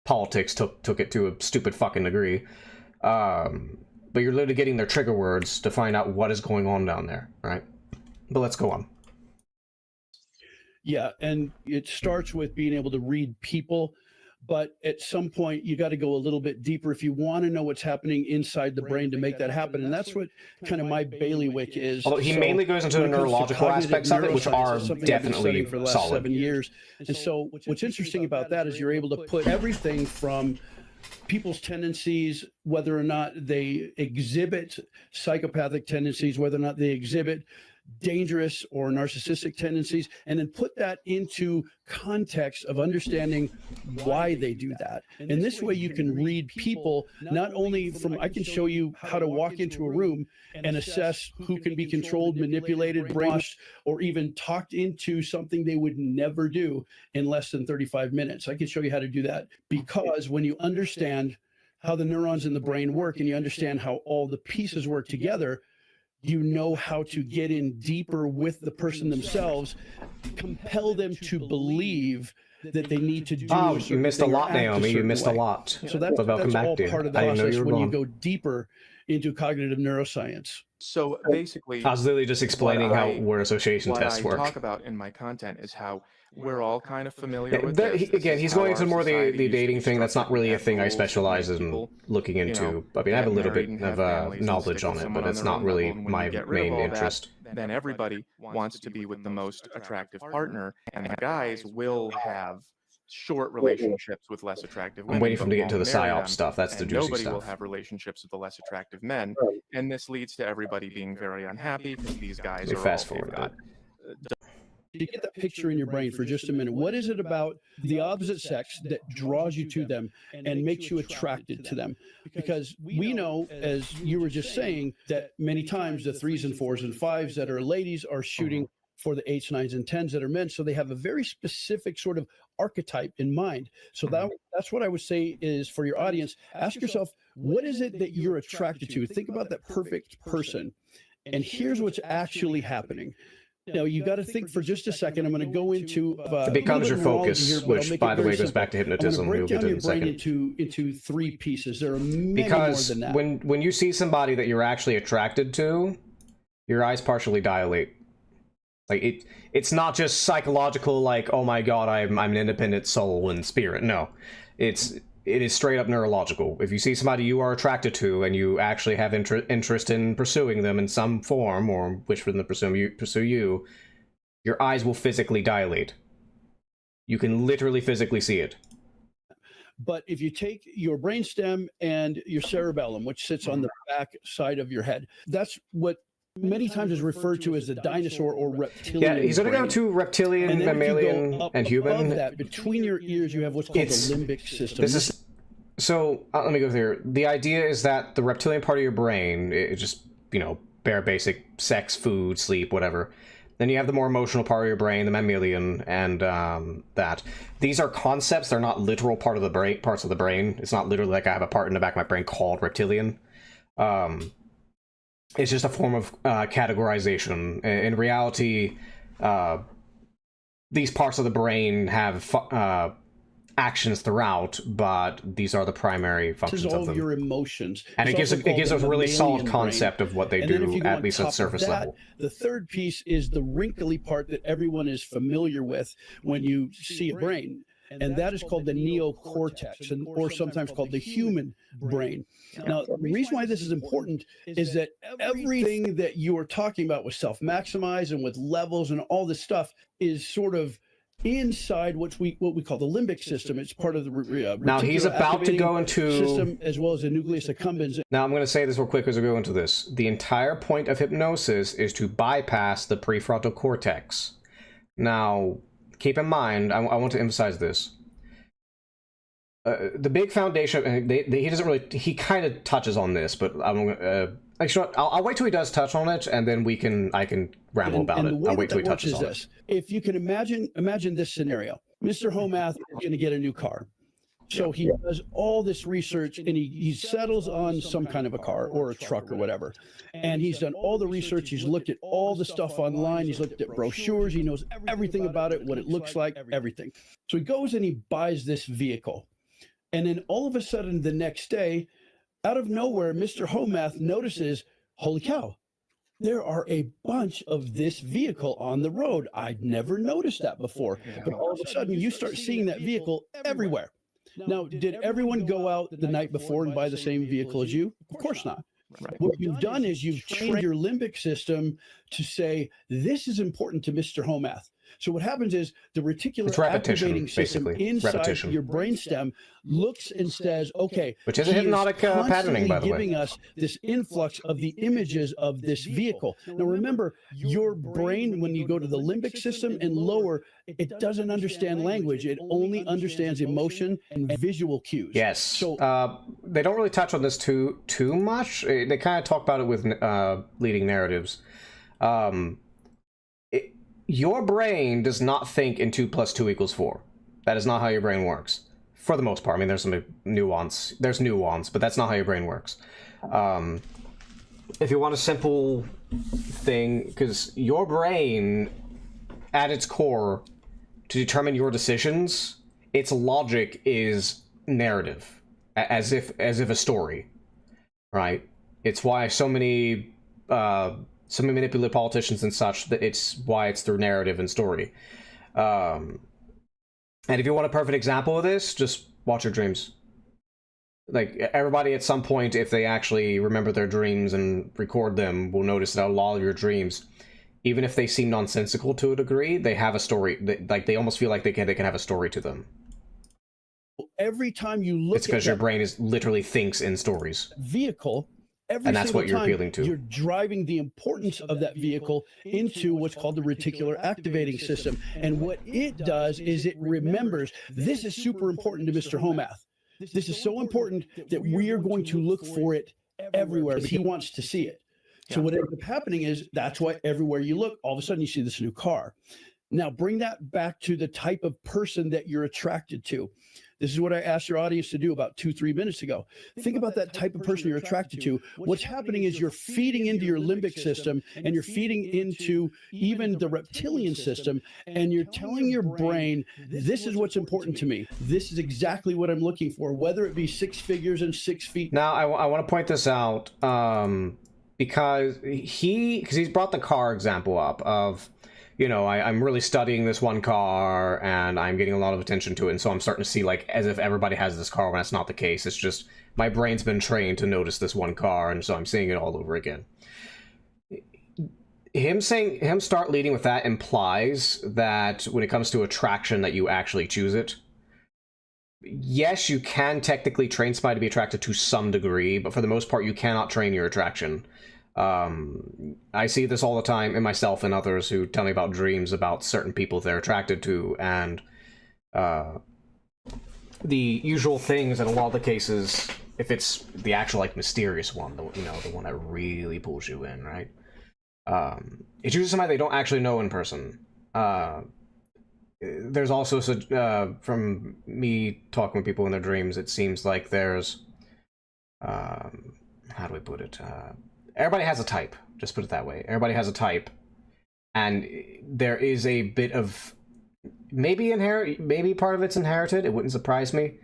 politics took it to a stupid fucking degree. But you're literally getting their trigger words to find out what is going on down there, right? But let's go on. Yeah, and it starts with being able to read people, but at some point you got to go a little bit deeper if you want to know what's happening inside the brain to make that happen. And that's what kind of my bailiwick is. Although he mainly goes into the neurological aspects of it, which are definitely for the last solid. 7 years. And so what's interesting about that is you're able to put everything from people's tendencies, whether or not they exhibit psychopathic tendencies, whether or not they exhibit dangerous or narcissistic tendencies, and then put that into context of understanding why they do that. And this way you can read people not only from, I can show you how to walk into a room and assess who can be controlled, manipulated, brainwashed, or even talked into something they would never do in less than 35 minutes. I can show you how to do that, because when you understand how the neurons in the brain work and you understand how all the pieces work together, you know how to get in deeper with the person themselves, compel them to believe that they need to do. Oh, you missed a lot, Naomi. You missed a lot. So that's all part of the process when you go deeper into cognitive neuroscience. So basically, I was literally just explaining how word association tests work. What I talk about in my content is how we're all kind of familiar with this. Again, he's going into more the dating thing. That's not really a thing I specialize in looking into. I mean, I have a little bit of knowledge on it, but it's not really my main interest. Then everybody wants to be with the most attractive partner, and the guys will have short relationships with less attractive women. I'm waiting for him to get into the psyop stuff. That's the juicy nobody stuff. will have relationships with the less attractive men, and this leads to everybody being very unhappy because these guys They are fast all forward that. You get that picture in your brain for just a minute. What is it about the opposite sex that draws you to them and makes you attracted to them? Because we know, as you were just saying, that many times the 3s and 4s and 5s that are ladies are shooting for the 8s, 9s, and 10s that are men. So they have a very specific sort of archetype in mind. So that's what I would say is, for your audience, ask yourself, what is it that you're attracted to? Think about that perfect person. And here's what's actually happening. Now, you got to think for just a second. I'm going to go into it becomes your focus, here, which, by the way, goes back to hypnotism. We'll get in a second. Into 3 pieces. There are many more than that. when you see somebody that you're actually attracted to, your eyes partially dilate. Like it's not just psychological, like, oh my god, I'm an independent soul and spirit. No, it is straight up neurological. If you see somebody you are attracted to and you actually have interest in pursuing them in some form, or wish for them to pursue you, your eyes will physically dilate. You can literally physically see it. But if you take your brainstem and your cerebellum, which sits on the back side of your head, that's what many times is referred to as the dinosaur or reptilian. Yeah, he's going to go to reptilian, mammalian, and human. Above that, between your ears, you have what's called the limbic system. So let me go through. The idea is that the reptilian part of your brain, it's just, bare basic sex, food, sleep, whatever. Then you have the more emotional part of your brain, the mammalian, and that. These are concepts. They're not literal parts of the brain. It's not literally like I have a part in the back of my brain called reptilian. It's just a form of categorization. In reality, these parts of the brain have actions throughout, but these are the primary functions of them. This is all your emotions. And it gives a really solid concept of what they do, at least at surface level. The third piece is the wrinkly part that everyone is familiar with when you see a brain. And that is called the neocortex, or sometimes called the human brain. Now, the reason why this is important is that everything that you are talking about with self-maximize and with levels and all this stuff is sort of inside what we call the limbic system. It's part of the now he's about to go into system as well as the nucleus accumbens. Now I'm going to say this real quick as we go into this. The entire point of hypnosis is to bypass the prefrontal cortex. Now, keep in mind, I want to emphasize this. The big foundation, he doesn't really, he kind of touches on this, but actually, I'll wait till he does touch on it, and then I can ramble about it. I'll wait till he touches on it. If you can imagine this scenario, Mr. Homath is going to get a new car. So he does all this research, and he settles on some kind of a car or a truck or whatever. And he's done all the research. He's looked at all the stuff online. He's looked at brochures. He knows everything about it, what it looks like, everything. So he goes and he buys this vehicle. And then all of a sudden the next day, out of nowhere, Mr. Homath notices, holy cow, there are a bunch of this vehicle on the road. I'd never noticed that before. But all of a sudden you start seeing that vehicle everywhere. Now, did everyone go out the night before and buy the same vehicle as you? Of course not. Right. What you've done is you've trained your limbic system to say, this is important to Mr. Homath. So what happens is the reticular activating system inside your brainstem looks and says, okay, which is a hypnotic patterning, by the way, giving us this influx of the images of this vehicle. Now remember, your brain, when you go to the limbic system and lower, it doesn't understand language. It only understands emotion and visual cues. Yes. So they don't really touch on this too much. They kind of talk about it with leading narratives. Your brain does not think in 2 + 2 = 4. That is not how your brain works. For the most part. I mean, there's some nuance. There's nuance, but that's not how your brain works. If you want a simple thing, because your brain, at its core, to determine your decisions, its logic is narrative, as if a story, right? It's why so many manipulative politicians and such, that it's why it's through narrative and story. And if you want a perfect example of this, just watch your dreams. Like, everybody at some point, if they actually remember their dreams and record them, will notice that a lot of your dreams, even if they seem nonsensical to a degree, they have a story. They almost feel like they can have a story to them. Every time you look, it's because your brain literally thinks in stories. Vehicle. And that's what you're appealing to. You're driving the importance of that vehicle into what's called the reticular activating system. And what it does is it remembers, this is super important to Mr. Homath. This is so important that we are going to look for it everywhere, because he wants to see it. So what ends up happening is, that's why everywhere you look, all of a sudden you see this new car. Now bring that back to the type of person that you're attracted to. This is what I asked your audience to do about 2-3 minutes ago. Think about that type of person you're attracted to. What's happening is you're feeding into your limbic system, and you're feeding into even the reptilian system, and you're telling your brain, this is what's important to me. This is exactly what I'm looking for, whether it be 6 figures and 6 feet. Now, I want to point this out because he's brought the car example up of, you know, I'm really studying this one car and I'm getting a lot of attention to it, and so I'm starting to see, like, as if everybody has this car when that's not the case. It's just my brain's been trained to notice this one car, and so I'm seeing it all over again. Him start leading with that implies that when it comes to attraction, that you actually choose it. Yes, you can technically train somebody to be attracted to some degree, but for the most part, you cannot train your attraction. I see this all the time in myself and others who tell me about dreams about certain people they're attracted to, and the usual things in a lot of the cases, if it's the actual, like, mysterious one, the one that really pulls you in, right? It's usually somebody they don't actually know in person. There's also, from me talking with people in their dreams, it seems like there's, how do we put it? Everybody has a type, just put it that way. Everybody has a type, and there is a bit of maybe part of it's inherited. It wouldn't surprise me,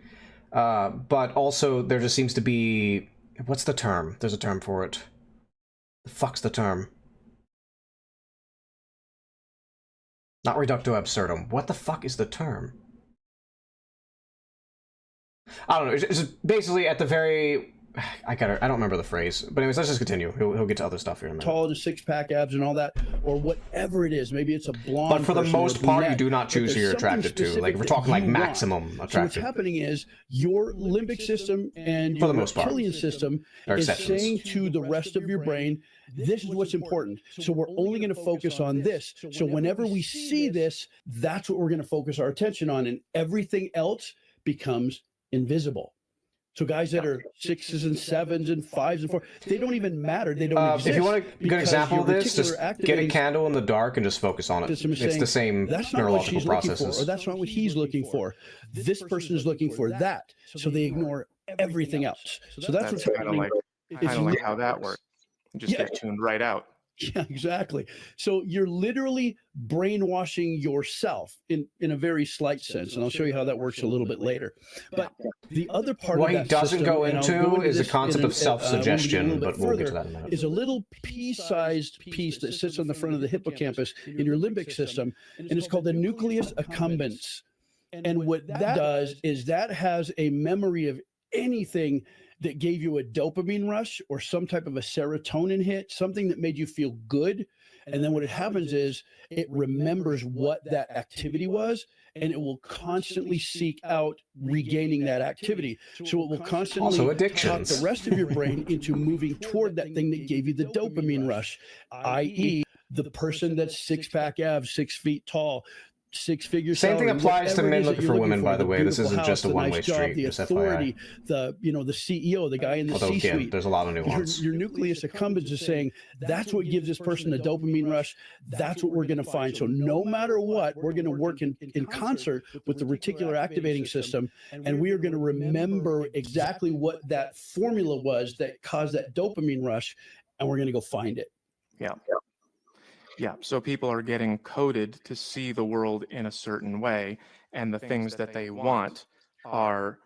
but also there just seems to be, what's the term? There's a term for it. The fuck's the term? Not reducto absurdum. What the fuck is the term? I don't know. It's basically at the very I don't remember the phrase, but anyways, let's just continue. He'll get to other stuff here in a minute. Tall and 6-pack abs and all that, or whatever it is. Maybe it's a blonde. But for the person or most part, you brunette, do not choose who you're attracted to. Like if we're talking like maximum So what's attracted. happening is your limbic system and your reptilian system is saying to the rest of your brain, this is what's important. So we're only going to focus on this. So whenever we see this, that's what we're going to focus our attention on, and everything else becomes invisible. So guys that are 6s and 7s and 5s and 4s, they don't even matter. They don't exist. If you want a good example of this, just get a activating candle in the dark and just focus on it. system is It's saying, the same that's not what neurological she's looking for, processes. or that's not what he's looking for. This person is looking for that, so they ignore everything else. So that's what's kind of happening. like how that works. You just get tuned right out. Yeah, exactly. So you're literally brainwashing yourself in a very slight sense, and I'll show you how that works a little bit later. But the other part What of he that doesn't system, go and I'll into is the this concept in of self-suggestion, when we get a but little we'll bit get to that in a further, minute. is a little pea-sized piece that sits on the front of the hippocampus in your limbic system, and it's called the nucleus accumbens. And what that does is that has a memory of anything that gave you a dopamine rush or some type of a serotonin hit, something that made you feel good. And then what happens is it remembers what that activity was, and it will constantly seek out regaining that activity. So it will constantly Also talk addictions. the rest of your brain into moving toward that thing that gave you the dopamine rush, i.e. the person that's 6-pack abs, 6 feet tall, 6-figure Same thing salary, applies to whatever it men is that looking you're for women, by the way. This beautiful isn't just a house, the one-way nice job, street, the just authority, FYI. the CEO, the guy in the Although, again, C-suite. there's a lot of nuance. Your nucleus accumbens is saying that's what gives this person a dopamine rush. That's what we're going to find. So no matter what, we're going to work in concert with the reticular activating system, and we are going to remember exactly what that formula was that caused that dopamine rush, and we're going to go find it. Yeah. Yeah, so people are getting coded to see the world in a certain way, and the things that they want are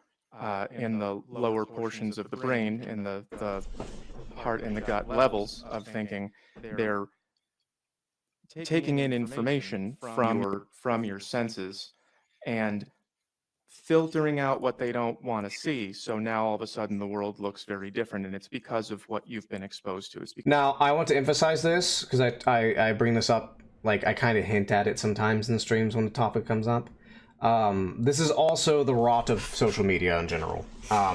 in the lower portions of the brain, in the heart and the gut levels of thinking. They're taking in information from your senses and filtering out what they don't want to see. So now all of a sudden the world looks very different, and it's because of what you've been exposed to. It's because Now, I want to emphasize this, because I bring this up, like, I kind of hint at it sometimes in the streams when the topic comes up. This is also the rot of social media in general.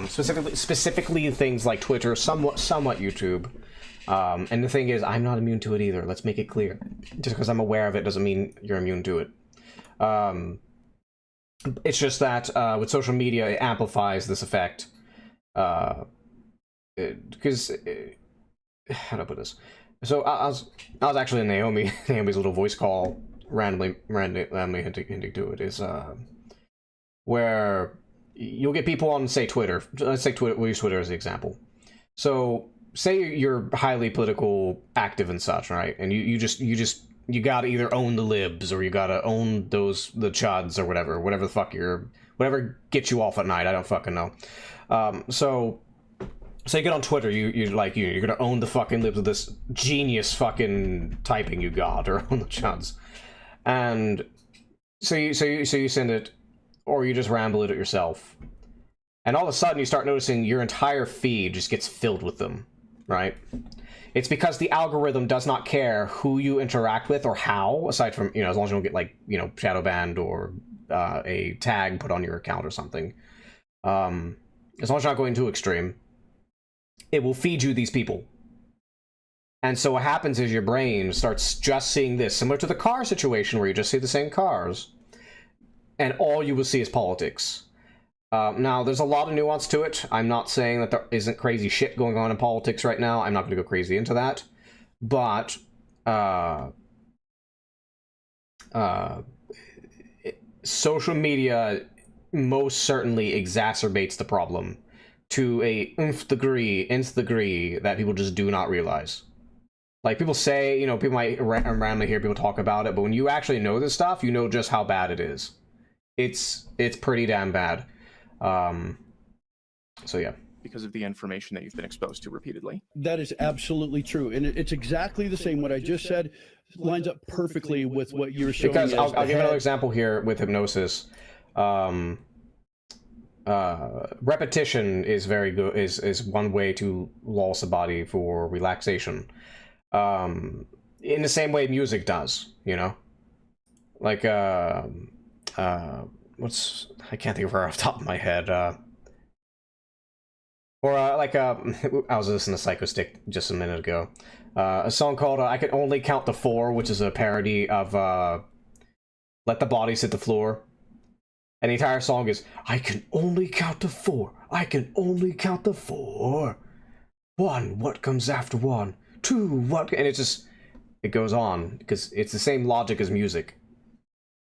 Specifically things like Twitter, somewhat YouTube. And the thing is, I'm not immune to it either. Let's make it clear. Just because I'm aware of it doesn't mean you're immune to it. It's just that with social media, it amplifies this effect. Because how do I put this? So I was actually in Naomi's little voice call, randomly hinting to it, is where you'll get people on, say, Twitter. Let's take Twitter. We'll use Twitter as the example. So say you're highly political, active and such, right? And you gotta either own the libs, or you gotta own the chuds, or whatever the fuck whatever gets you off at night. I don't fucking know. So you get on Twitter, you're gonna own the fucking libs of this genius fucking typing you got, or own the chuds. And so you send it, or you just ramble it at yourself. And all of a sudden you start noticing your entire feed just gets filled with them, right? It's because the algorithm does not care who you interact with or how, aside from, as long as you don't get, like, shadow banned or a tag put on your account or something. As long as you're not going too extreme, it will feed you these people. And so what happens is your brain starts just seeing this, similar to the car situation where you just see the same cars, and all you will see is politics. Now, there's a lot of nuance to it. I'm not saying that there isn't crazy shit going on in politics right now. I'm not going to go crazy into that. But social media most certainly exacerbates the problem to a nth degree that people just do not realize. Like, people say, people might randomly hear people talk about it, but when you actually know this stuff, you know just how bad it is. It's pretty damn bad. So yeah. Because of the information that you've been exposed to repeatedly. That is absolutely true. And it's exactly the same. What I just said lines up perfectly with what you're showing. Because I'll give another example here with hypnosis. repetition is very good. Is one way to lull somebody for relaxation. In the same way music does, you know, like what's, I can't think of her off the top of my head. I was listening to Psycho Stick just a minute ago. A song called "I Can Only Count to Four," which is a parody of "Let the Bodies Hit the Floor." And the entire song is, "I can only count to four. I can only count to four. One, what comes after one? Two, what?" And it goes on, because it's the same logic as music.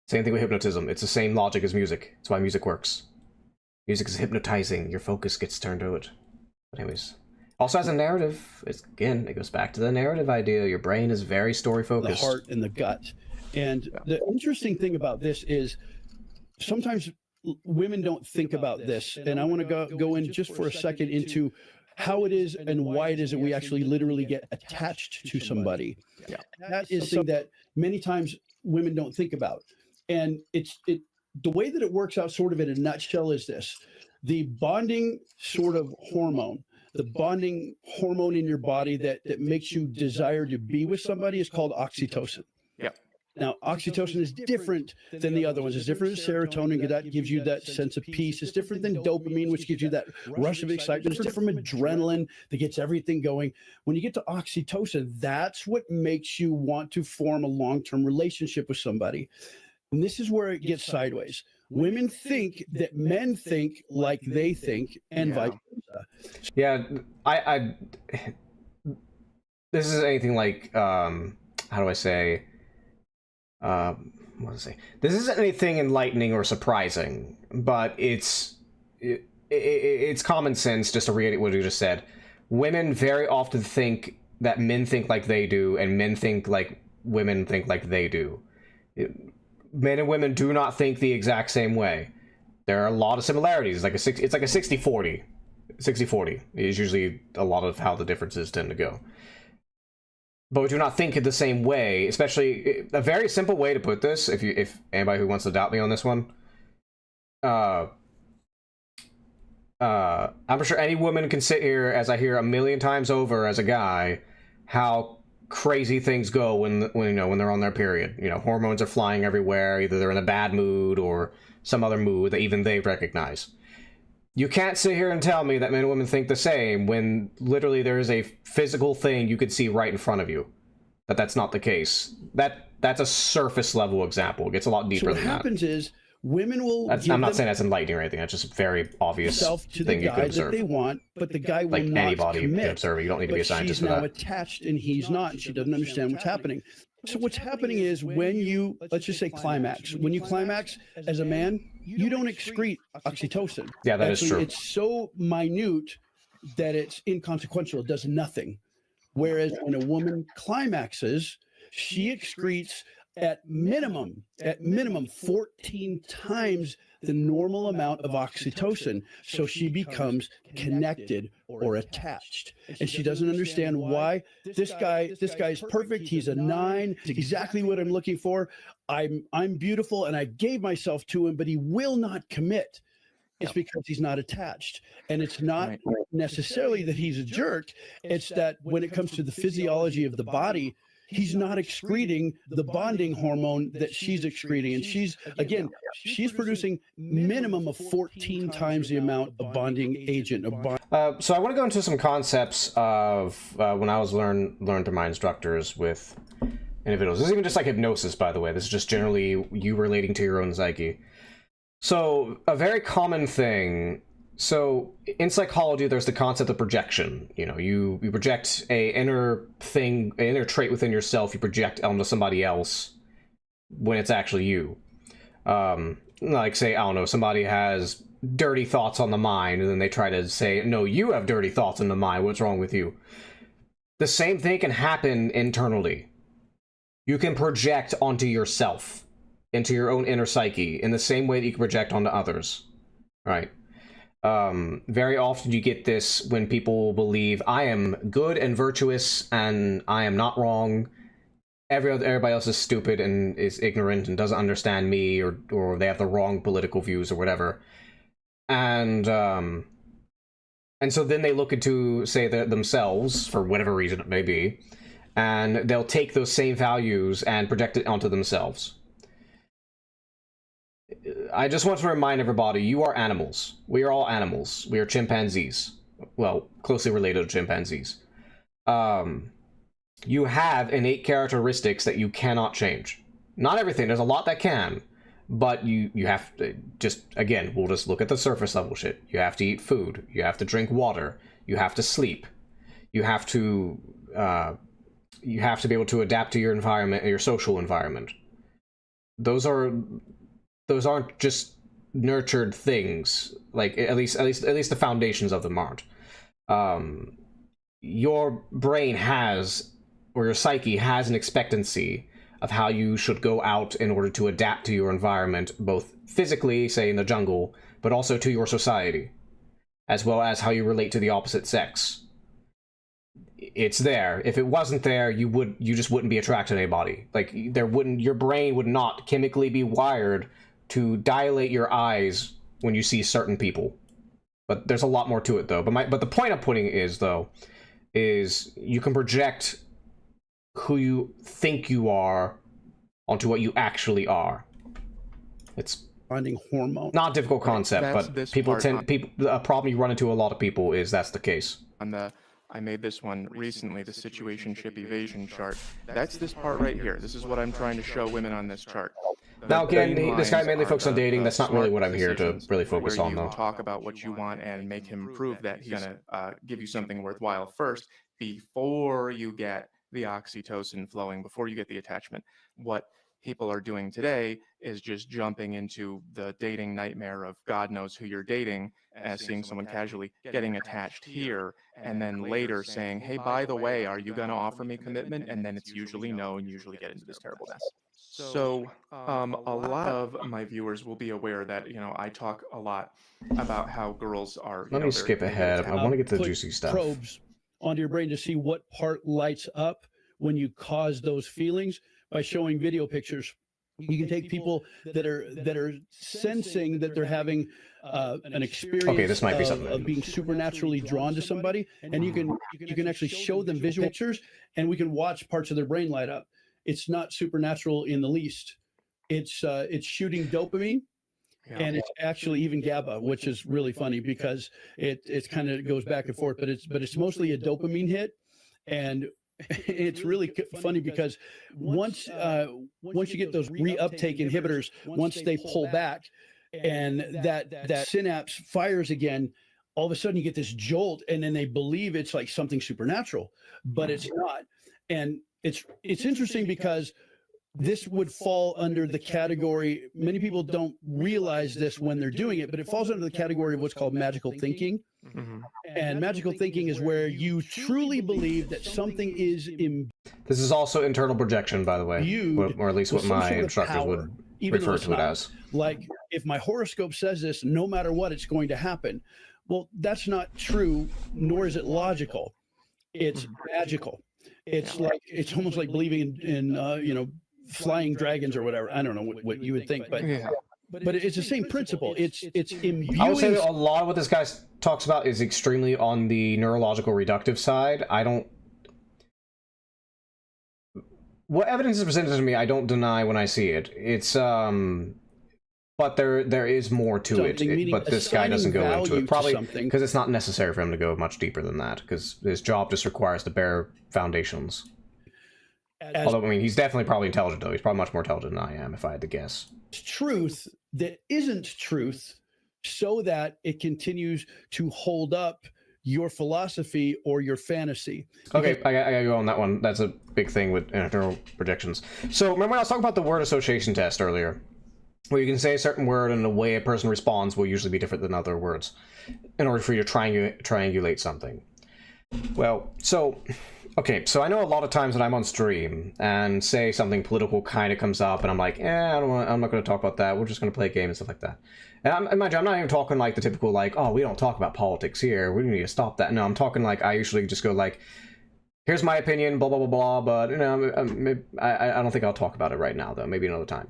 Same thing with hypnotism. It's the same logic as music. That's why music works. Music is hypnotizing. Your focus gets turned to it. But anyways, also has a narrative. It goes back to the narrative idea. Your brain is very story focused. The heart and the gut. And the interesting thing about this is sometimes women don't think about this. And I want to go in just for a second into how it is and why it is that we actually literally get attached to somebody. Yeah. That is something that many times women don't think about. And the way that it works out sort of in a nutshell is this: the bonding sort of hormone, the bonding hormone in your body that makes you desire to be with somebody is called oxytocin. Yeah. Now, oxytocin is different than the other ones. It's different than serotonin, that gives you that sense of peace. It's different than dopamine, which gives you that rush of excitement. It's different from adrenaline that gets everything going. When you get to oxytocin, that's what makes you want to form a long-term relationship with somebody. And this is where it gets sideways. Women think that men think like they think, and vice versa. Yeah, I this is anything like how do I say? What to say? This isn't anything enlightening or surprising, but it's common sense. Just to reiterate what you just said, women very often think that men think like they do, and men think like women think like they do. Men and women do not think the exact same way. There are a lot of similarities. It's like a 60-40. 60-40 is usually a lot of how the differences tend to go. But we do not think it the same way. Especially a very simple way to put this, if anybody who wants to doubt me on this one, I'm sure any woman can sit here, as I hear a million times over as a guy, how crazy things go when they're on their period. You know, hormones are flying everywhere. Either they're in a bad mood or some other mood that even they recognize. You can't sit here and tell me that men and women think the same when literally there is a physical thing you could see right in front of you. That's not the case. That's a surface level example. It gets a lot deeper than that. So what happens is women will. I'm not saying that's enlightening or anything. That's just a very obvious to thing the you guy could observe. that they want, but the guy will like not anybody commit. can observe it. You don't need to be a scientist for that. She's now attached and he's not, and she doesn't understand what's happening. So what's happening is when you, let's just say climax, when you climax as a man, you don't excrete oxytocin. Yeah, that is true. It's so minute that it's inconsequential. It does nothing. Whereas when a woman climaxes, she excretes at minimum 14 times the normal amount of oxytocin. So she becomes connected or attached. And she doesn't understand why. This guy is perfect. He's a 9. It's exactly what I'm looking for. I'm beautiful and I gave myself to him, but he will not commit. It's because he's not attached. And it's not necessarily that he's a jerk. It's that when it comes to the physiology of the body, he's not excreting the bonding hormone that she's excreting. And she's producing minimum of 14 times the amount of bonding agent. So I want to go into some concepts of when I was learned to my instructors with individuals. This is even just like hypnosis, by the way. This is just generally you relating to your own psyche. So a very common thing. So in psychology, there's the concept of projection. You know, you project an inner trait within yourself. You project onto somebody else when it's actually you. Like say, I don't know, somebody has dirty thoughts on the mind, and then they try to say, no, you have dirty thoughts in the mind. What's wrong with you? The same thing can happen internally. You can project onto yourself, into your own inner psyche, in the same way that you can project onto others, right? Very often you get this when people believe I am good and virtuous and I am not wrong. Everybody else is stupid and is ignorant and doesn't understand me, or they have the wrong political views or whatever. and so then they look into, say, themselves, for whatever reason it may be, and they'll take those same values and project it onto themselves. I just want to remind everybody, you are animals. We are all animals. We are chimpanzees. Well, closely related to chimpanzees. You have innate characteristics that you cannot change. Not everything. There's a lot that can. But you have to just, again, we'll just look at the surface level shit. You have to eat food. You have to drink water. You have to sleep. You have to be able to adapt to your environment, your social environment. Those aren't just nurtured things. Like, at least the foundations of them aren't. Your brain has, or your psyche has, an expectancy of how you should go out in order to adapt to your environment, both physically, say in the jungle, but also to your society, as well as how you relate to the opposite sex. It's there. If it wasn't there, you just wouldn't be attracted to anybody. Like, your brain would not chemically be wired to dilate your eyes when you see certain people. But there's a lot more to it, though. But the point I'm putting is you can project who you think you are onto what you actually are. It's finding hormone. Not a difficult concept, but a problem you run into a lot of people is that's the case. I made this one recently, the situationship evasion chart. That's this part right here. This is what I'm trying to show women on this chart. Now again, this guy mainly focuses on dating. That's not really what I'm here to really focus on, though. Talk about what you want and make him prove that he's gonna give you something worthwhile first before you get the oxytocin flowing, before you get the attachment. What people are doing today is just jumping into the dating nightmare of God knows who you're dating, as seeing someone casually, getting attached here, and then later saying, hey, by the way, are you going to offer me commitment? And then it's usually no, and usually get into this terrible mess. So a lot of my viewers will be aware that, I talk a lot about how girls are... Let me skip ahead. I want to get to the juicy stuff. Probes onto your brain to see what part lights up when you cause those feelings by showing video pictures. You can take people that are sensing that they're having an experience this might be something of being supernaturally drawn to somebody, and you can actually show them visual pictures, and we can watch parts of their brain light up. It's not supernatural in the least. It's shooting dopamine. Yeah. And it's actually even GABA, which is really funny because it kind of goes back and forth, but it's mostly a dopamine hit, and it's really funny because once you get those reuptake inhibitors, once they pull back and that synapse fires again, all of a sudden you get this jolt, and then they believe it's like something supernatural, but it's not. And it's interesting because this would fall under the category, many people don't realize this when they're doing it, but it falls under the category of what's called magical thinking. Mm-hmm. And magical thinking is where you truly believe that something is This is also internal projection, by the way, or at least what my instructors would refer to it as. Like, if my horoscope says this, no matter what, it's going to happen. Well, that's not true, nor is it logical. It's magical. It's like, it's almost like believing in flying dragons or whatever. I don't know what you would think, but it's the same principle. It's imbuing. I would say that a lot of what this guy talks about is extremely on the neurological reductive side. What evidence is presented to me, I don't deny when I see it. It's but there is more to it. But this guy doesn't go into it, probably because it's not necessary for him to go much deeper than that, because his job just requires the bare foundations. Although, I mean, he's definitely probably intelligent, though. He's probably much more intelligent than I am, if I had to guess. Truth that isn't truth, so that it continues to hold up your philosophy or your fantasy. Okay, I gotta go on that one. That's a big thing with internal projections. So, remember when I was talking about the word association test earlier? Where you can say a certain word and the way a person responds will usually be different than other words in order for you to triangulate something. Well, so... Okay, so I know a lot of times that I'm on stream and say something political kind of comes up and I'm like, I'm not going to talk about that. We're just going to play a game and stuff like that. And I'm not even talking like the typical like, oh, we don't talk about politics here. We need to stop that. No, I'm talking like I usually just go like, here's my opinion, blah, blah, blah, blah. But, I don't think I'll talk about it right now, though. Maybe another time.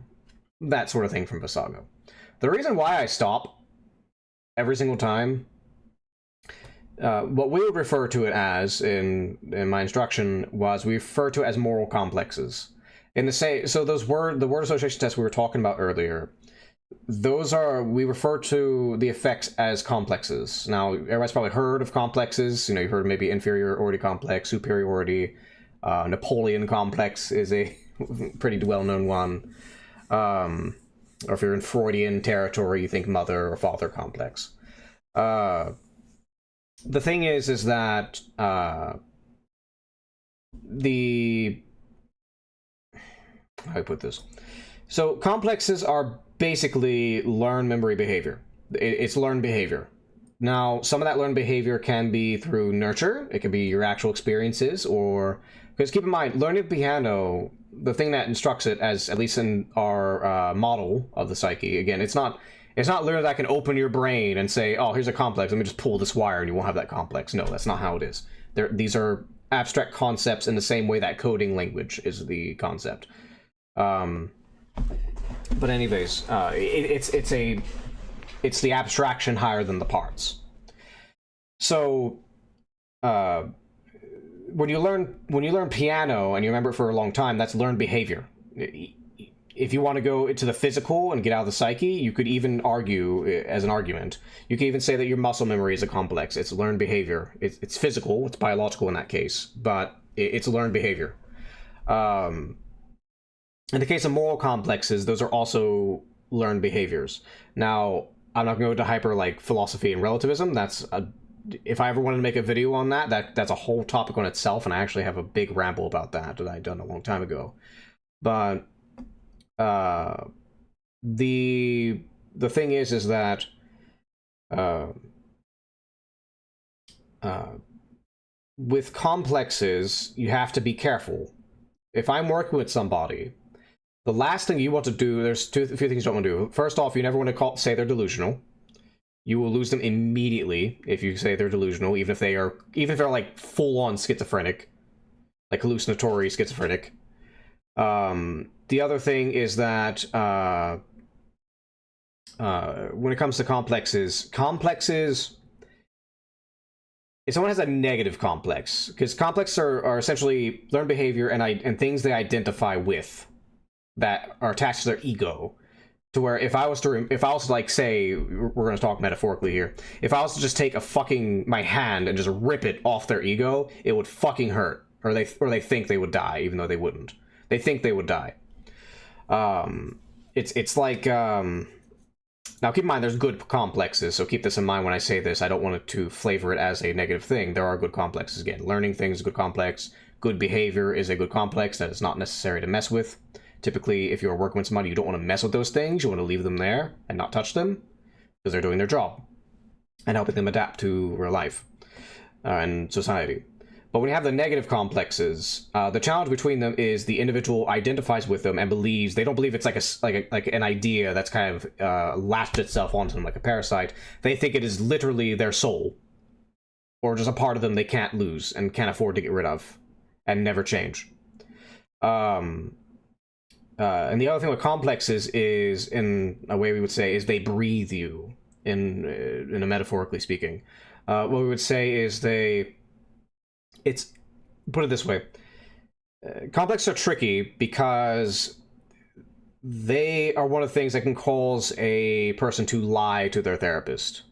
That sort of thing from Visago. The reason why I stop every single time. What we would refer to it as in my instruction was we refer to it as moral complexes. In the so the word association tests we were talking about earlier, we refer to the effects as complexes. Now, everybody's probably heard of complexes. You've heard maybe inferiority complex, superiority, Napoleon complex is a pretty well-known one. Or if you're in Freudian territory, you think mother or father complex. The thing is that how do I put this? So complexes are basically learned memory behavior. It's learned behavior. Now, some of that learned behavior can be through nurture. It can be your actual experiences, or because keep in mind, learning piano, the thing that instructs it, as at least in our model of the psyche, again, it's not literally that I can open your brain and say, oh, here's a complex, let me just pull this wire and you won't have that complex. No, that's not how it is. These are abstract concepts in the same way that coding language is the concept. But anyways, it's the abstraction higher than the parts. So when you learn piano and you remember it for a long time, that's learned behavior. If you want to go into the physical and get out of the psyche, you could even argue, as an argument, you could even say that your muscle memory is a complex. It's learned behavior. It's physical, it's biological in that case, but it's learned behavior. In the case of moral complexes, those are also learned behaviors. Now, I'm not going to go to hyper like philosophy and relativism. If I ever wanted to make a video on that's a whole topic on itself, and I actually have a big ramble about that I'd done a long time ago. But the thing is that with complexes, you have to be careful. If I'm working with somebody, the last thing you want to do, there's a few things you don't want to do. First off, you never want to say they're delusional. You will lose them immediately if you say they're delusional, even if they're like full-on schizophrenic, like hallucinatory schizophrenic. The other thing is that when it comes to complexes, if someone has a negative complex, because complexes are essentially learned behavior and things they identify with that are attached to their ego. To where if I was to like say, we're going to talk metaphorically here, if I was to just take my hand and just rip it off their ego, it would fucking hurt, or they think they would die, even though they wouldn't. They think they would die. It's like now keep in mind there's good complexes, so keep this in mind when I say this. I don't want it to flavor it as a negative thing. There are good complexes. Again, learning things is a good complex. Good behavior is a good complex that is not necessary to mess with. Typically, if you're working with somebody, you don't want to mess with those things. You want to leave them there and not touch them because they're doing their job and helping them adapt to real life and society. But when you have the negative complexes, the challenge between them is the individual identifies with them and believes, they don't believe it's like an idea that's kind of latched itself onto them like a parasite. They think it is literally their soul, or just a part of them they can't lose and can't afford to get rid of and never change. And the other thing with complexes is, in a way we would say, is they breathe you, in a metaphorically speaking. What we would say is put it this way, complexes are tricky because they are one of the things that can cause a person to lie to their therapist.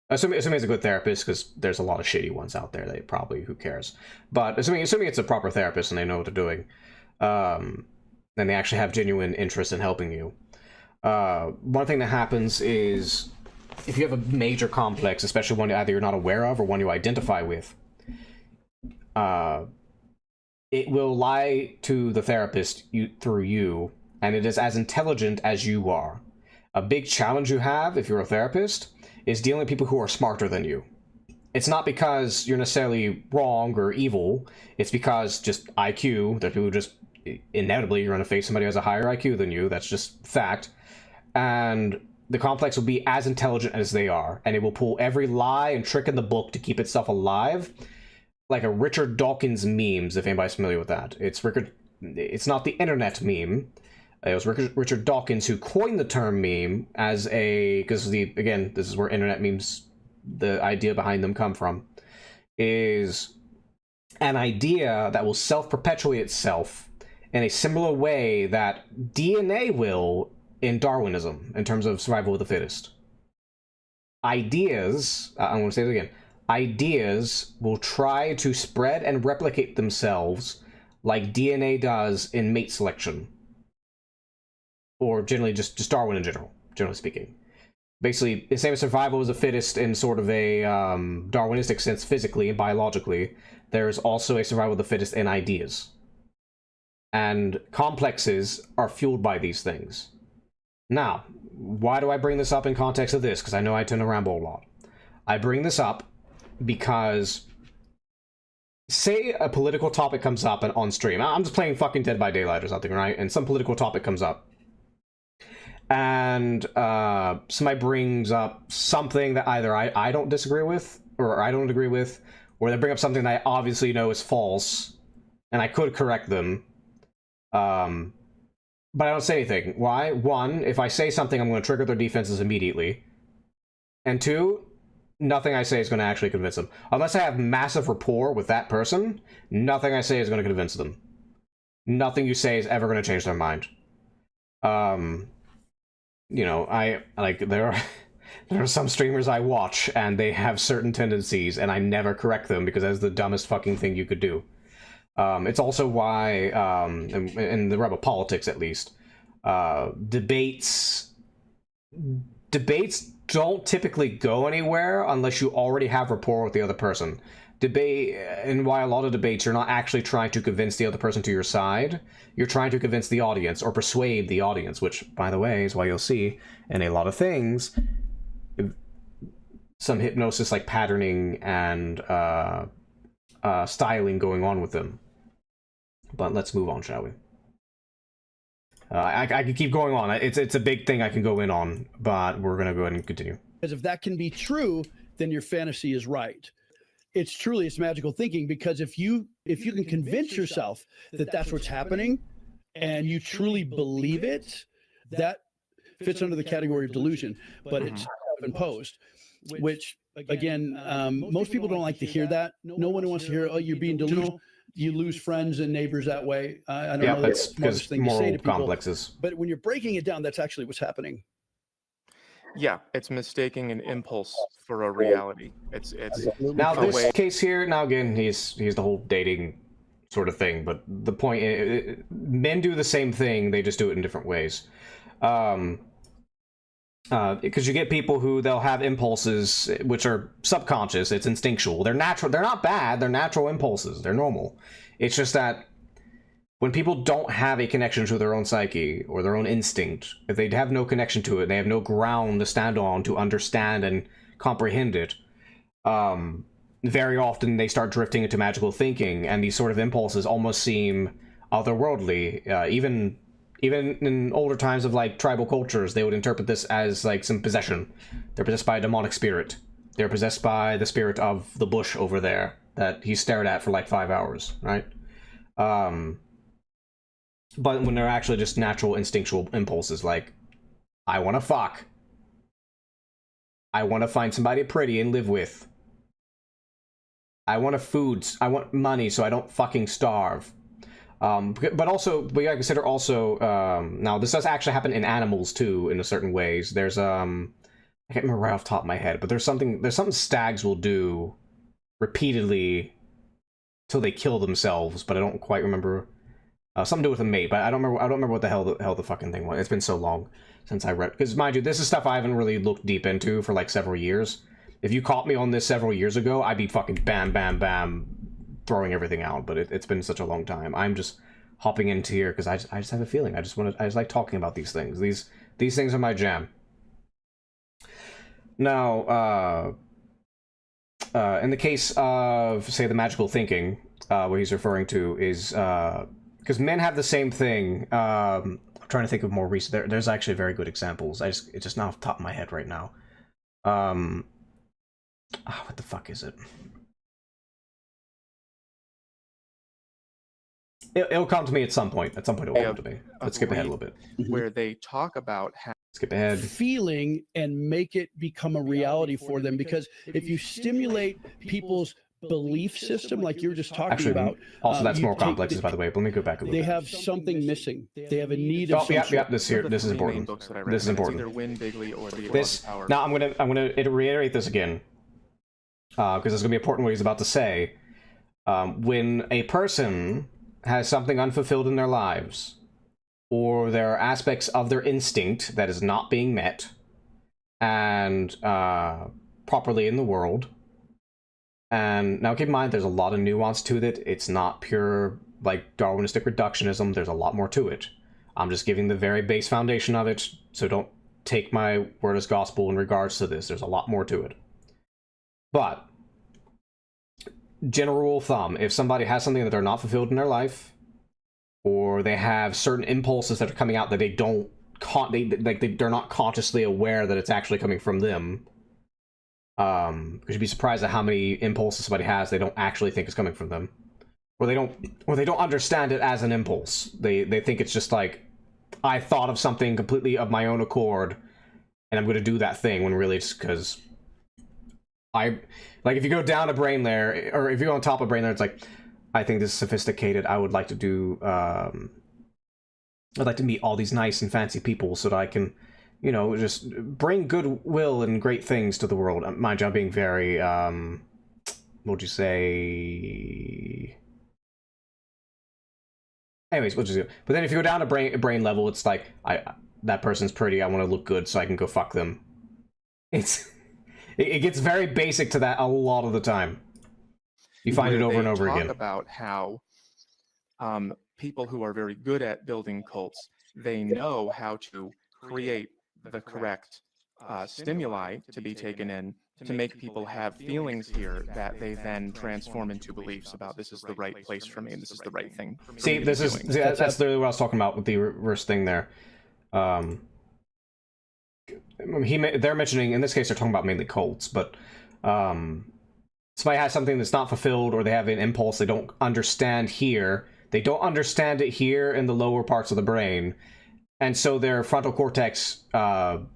Assuming it's a good therapist, because there's a lot of shitty ones out there, who cares? But assuming it's a proper therapist and they know what they're doing, and they actually have genuine interest in helping you. One thing that happens is, if you have a major complex, especially one either you're not aware of or one you identify with, it will lie to the therapist through you, and it is as intelligent as you are. A big challenge you have, if you're a therapist, is dealing with people who are smarter than you. It's not because you're necessarily wrong or evil, it's because just IQ, that people just, inevitably you're going to face somebody who has a higher IQ than you, that's just fact, and the complex will be as intelligent as they are, and it will pull every lie and trick in the book to keep itself alive, like a Richard Dawkins memes, if anybody's familiar with that. It's not the internet meme, It was Richard Dawkins who coined the term meme as because again, this is where internet memes, the idea behind them come from, is an idea that will self-perpetuate itself in a similar way that DNA will in Darwinism, in terms of survival of the fittest. Ideas, I'm going to say it again, ideas will try to spread and replicate themselves like DNA does in mate selection. Or generally just Darwin in general, generally speaking. Basically, the same as survival of the fittest in sort of a Darwinistic sense physically and biologically, there's also a survival of the fittest in ideas. And complexes are fueled by these things. Now, why do I bring this up in context of this? Because I know I tend to ramble a lot. I bring this up because, say a political topic comes up on stream. I'm just playing fucking Dead by Daylight or something, right? And some political topic comes up. And somebody brings up something that either I don't disagree with, or I don't agree with, or they bring up something that I obviously know is false, and I could correct them. But I don't say anything. Why? One, if I say something, I'm going to trigger their defenses immediately. And two, nothing I say is going to actually convince them. Unless I have massive rapport with that person, nothing I say is going to convince them. Nothing you say is ever going to change their mind. You know, there are some streamers I watch, and they have certain tendencies, and I never correct them because that's the dumbest fucking thing you could do. It's also why, in the rebel politics at least, debates don't typically go anywhere unless you already have rapport with the other person. And why a lot of debates, you're not actually trying to convince the other person to your side. You're trying to convince the audience or persuade the audience, which, by the way, is why you'll see in a lot of things some hypnosis like patterning and styling going on with them. But let's move on, shall we? I could keep going on. It's a big thing I can go in on, but we're going to go ahead and continue. Because if that can be true, then your fantasy is right. It's magical thinking, because if you can convince yourself that that's what's happening and you truly believe it, that fits under the category of delusion, but it's self-imposed, which again, most people don't like to hear that. No one wants to hear, oh, you're being delusional. You lose friends and neighbors that way. I don't know. That's the smartest thing to say to people. Complexes. But when you're breaking it down, that's actually what's happening. Yeah, it's mistaking an impulse for a reality. It's now this case here. Now again, he's the whole dating sort of thing. But the point, men do the same thing. They just do it in different ways. Because you get people who they'll have impulses which are subconscious. It's instinctual. They're natural. They're not bad. They're natural impulses. They're normal. It's just that when people don't have a connection to their own psyche or their own instinct, if they have no connection to it, they have no ground to stand on to understand and comprehend it, very often they start drifting into magical thinking, and these sort of impulses almost seem otherworldly. Even in older times of like tribal cultures, they would interpret this as like some possession. They're possessed by a demonic spirit. They're possessed by the spirit of the bush over there that he stared at for like 5 hours, right? But when they're actually just natural instinctual impulses, like, I want to fuck. I want to find somebody pretty and live with. I want I want money so I don't fucking starve. But also, we gotta consider also, now this does actually happen in animals too, in a certain ways. There's, I can't remember right off the top of my head, but there's something stags will do repeatedly till they kill themselves, but I don't quite remember. Something to do with a mate, but I don't remember what the hell the fucking thing was. It's been so long since I read. Because mind you, this is stuff I haven't really looked deep into for like several years. If you caught me on this several years ago, I'd be fucking bam, bam, bam, throwing everything out. But it's been such a long time. I'm just hopping into here because I just have a feeling. I just like talking about these things. These things are my jam. Now, in the case of say the magical thinking, what he's referring to is. Because men have the same thing. I'm trying to think of more recent. There's actually very good examples. It's just not off the top of my head right now. What the fuck is it? It'll come to me at some point. At some point, it'll come to me. Let's skip ahead a little bit. Where they talk about how Skip ahead. Feeling and make it become a reality for them, because if you stimulate people's belief system, like you were just talking about, also that's more complex, by the way. But let me go back a little they bit. have something missing. They have a need of some sort. This is important. This is important. either Win Bigly or the This Power. now I'm gonna reiterate this again, because it's gonna be important what he's about to say. When a person has something unfulfilled in their lives, or there are aspects of their instinct that is not being met and properly in the world. And now keep in mind, there's a lot of nuance to it. It's not pure, like, Darwinistic reductionism. There's a lot more to it. I'm just giving the very base foundation of it, so don't take my word as gospel in regards to this. There's a lot more to it. But, general rule of thumb, if somebody has something that they're not fulfilled in their life, or they have certain impulses that are coming out that they don't, they're not consciously aware that it's actually coming from them, because you'd be surprised at how many impulses somebody has they don't actually think is coming from them, or they don't understand it as an impulse. They think it's just like, I thought of something completely of my own accord, and I'm going to do that thing, when really it's because if you go down a brain layer, or if you go on top of a brain layer, it's like, I think this is sophisticated. I would like to do, I'd like to meet all these nice and fancy people so that I can, just bring goodwill and great things to the world. Mind you, I'm being very, what would you say? Anyways, we'll just do it. But then if you go down to brain level, it's like, that person's pretty, I want to look good so I can go fuck them. It gets very basic to that a lot of the time. You find it over and over again. Talk about how people who are very good at building cults, they know how to create the correct stimuli to be taken in to make people have feelings here that they then transform into beliefs about, this is the right place for me and this is the right thing. See, that's literally what I was talking about with the reverse thing there. They're mentioning, in this case, they're talking about mainly cults, but somebody has something that's not fulfilled, or they have an impulse they don't understand here. They don't understand it here in the lower parts of the brain, and so their frontal cortex ad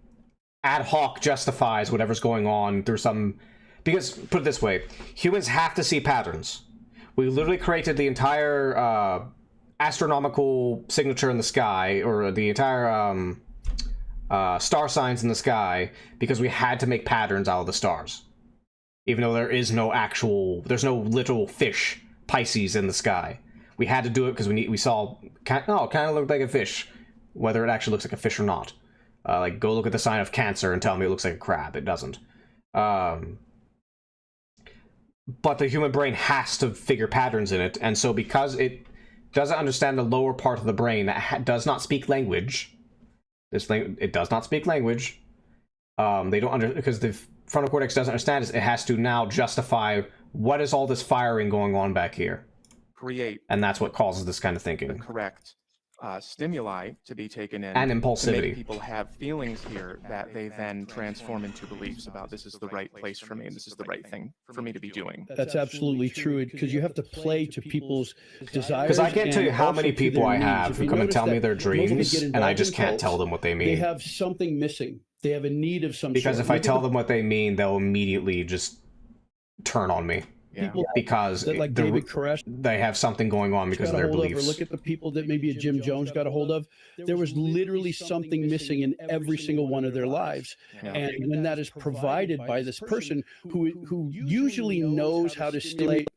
hoc justifies whatever's going on through some... Because, put it this way, humans have to see patterns. We literally created the entire astronomical signature in the sky, or the entire star signs in the sky, because we had to make patterns out of the stars. Even though there's no literal fish, Pisces, in the sky. We had to do it because we saw, it kind of looked like a fish, whether it actually looks like a fish or not. Like, go look at the sign of Cancer and tell me it looks like a crab. It doesn't. But the human brain has to figure patterns in it, and so because it doesn't understand the lower part of the brain that does not speak language, it does not speak language. They don't because the frontal cortex doesn't understand it. It has to now justify, what is all this firing going on back here? And that's what causes this kind of thinking. The correct stimuli to be taken in, and impulsivity, to make people have feelings here that they then transform into beliefs about, this is the right place for me and this is the right thing for me to be doing. That's absolutely true, because you have to play to people's desires. Because I can't tell you how many people I have who come and tell me their dreams, and I just can't tell them what they mean. They have something missing. They have a need of some sort. Because if I tell them what they mean, they'll immediately just turn on me. People because that, like David Koresh, they have something going on because of their beliefs. Or look at the people that maybe a Jim Jones got a hold of. There was literally something missing in every single one of their lives. And when that is provided by this person who usually knows how to stimulate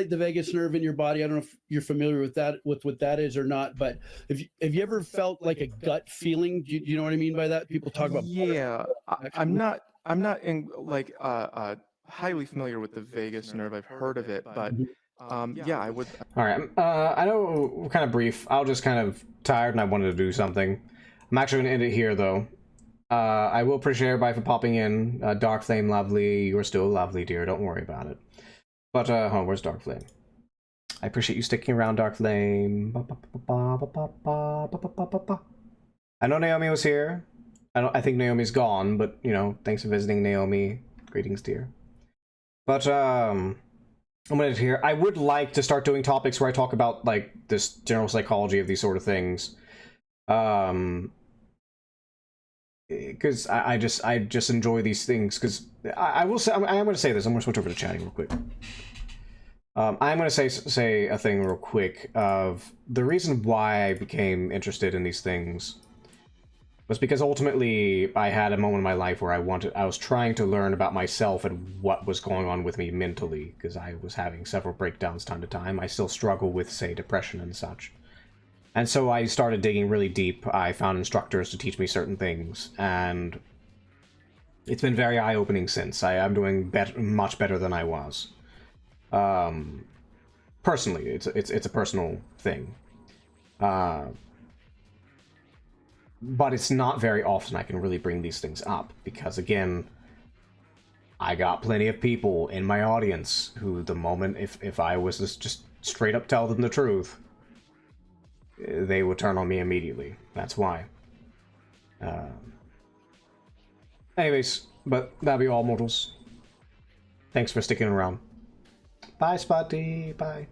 the vagus nerve in your body. I don't know if you're familiar with that, with what that is or not, but have you ever felt like a gut feeling? Do you know what I mean by that? People talk about... Yeah, I'm not in like highly familiar with the vagus nerve. I've heard of it, but yeah, I would. All right, I know we're kind of brief. I was just kind of tired and I wanted to do something. I'm actually going to end it here, though. I will appreciate everybody for popping in. Dark Flame, lovely. You're still lovely, dear. Don't worry about it. But, where's Dark Flame? I appreciate you sticking around, Dark Flame. I know Naomi was here. I think Naomi's gone, but, you know, thanks for visiting, Naomi. Greetings, dear. But, I'm gonna end it here. I would like to start doing topics where I talk about like this general psychology of these sort of things. Because I just enjoy these things. Because I will say, I'm going to say this. I'm going to switch over to chatting real quick. I'm going to say a thing real quick of the reason why I became interested in these things was because ultimately I had a moment in my life where I was trying to learn about myself and what was going on with me mentally, because I was having several breakdowns time to time. I still struggle with, say, depression and such. And so I started digging really deep. I found instructors to teach me certain things, and it's been very eye-opening since. I'm doing much better than I was. Personally, it's a personal thing. But it's not very often I can really bring these things up, because again, I got plenty of people in my audience who, the moment if I was just straight up tell them the truth, they would turn on me immediately. That's why. Anyways, but that'll be all, mortals. Thanks for sticking around. Bye, Spotty. Bye.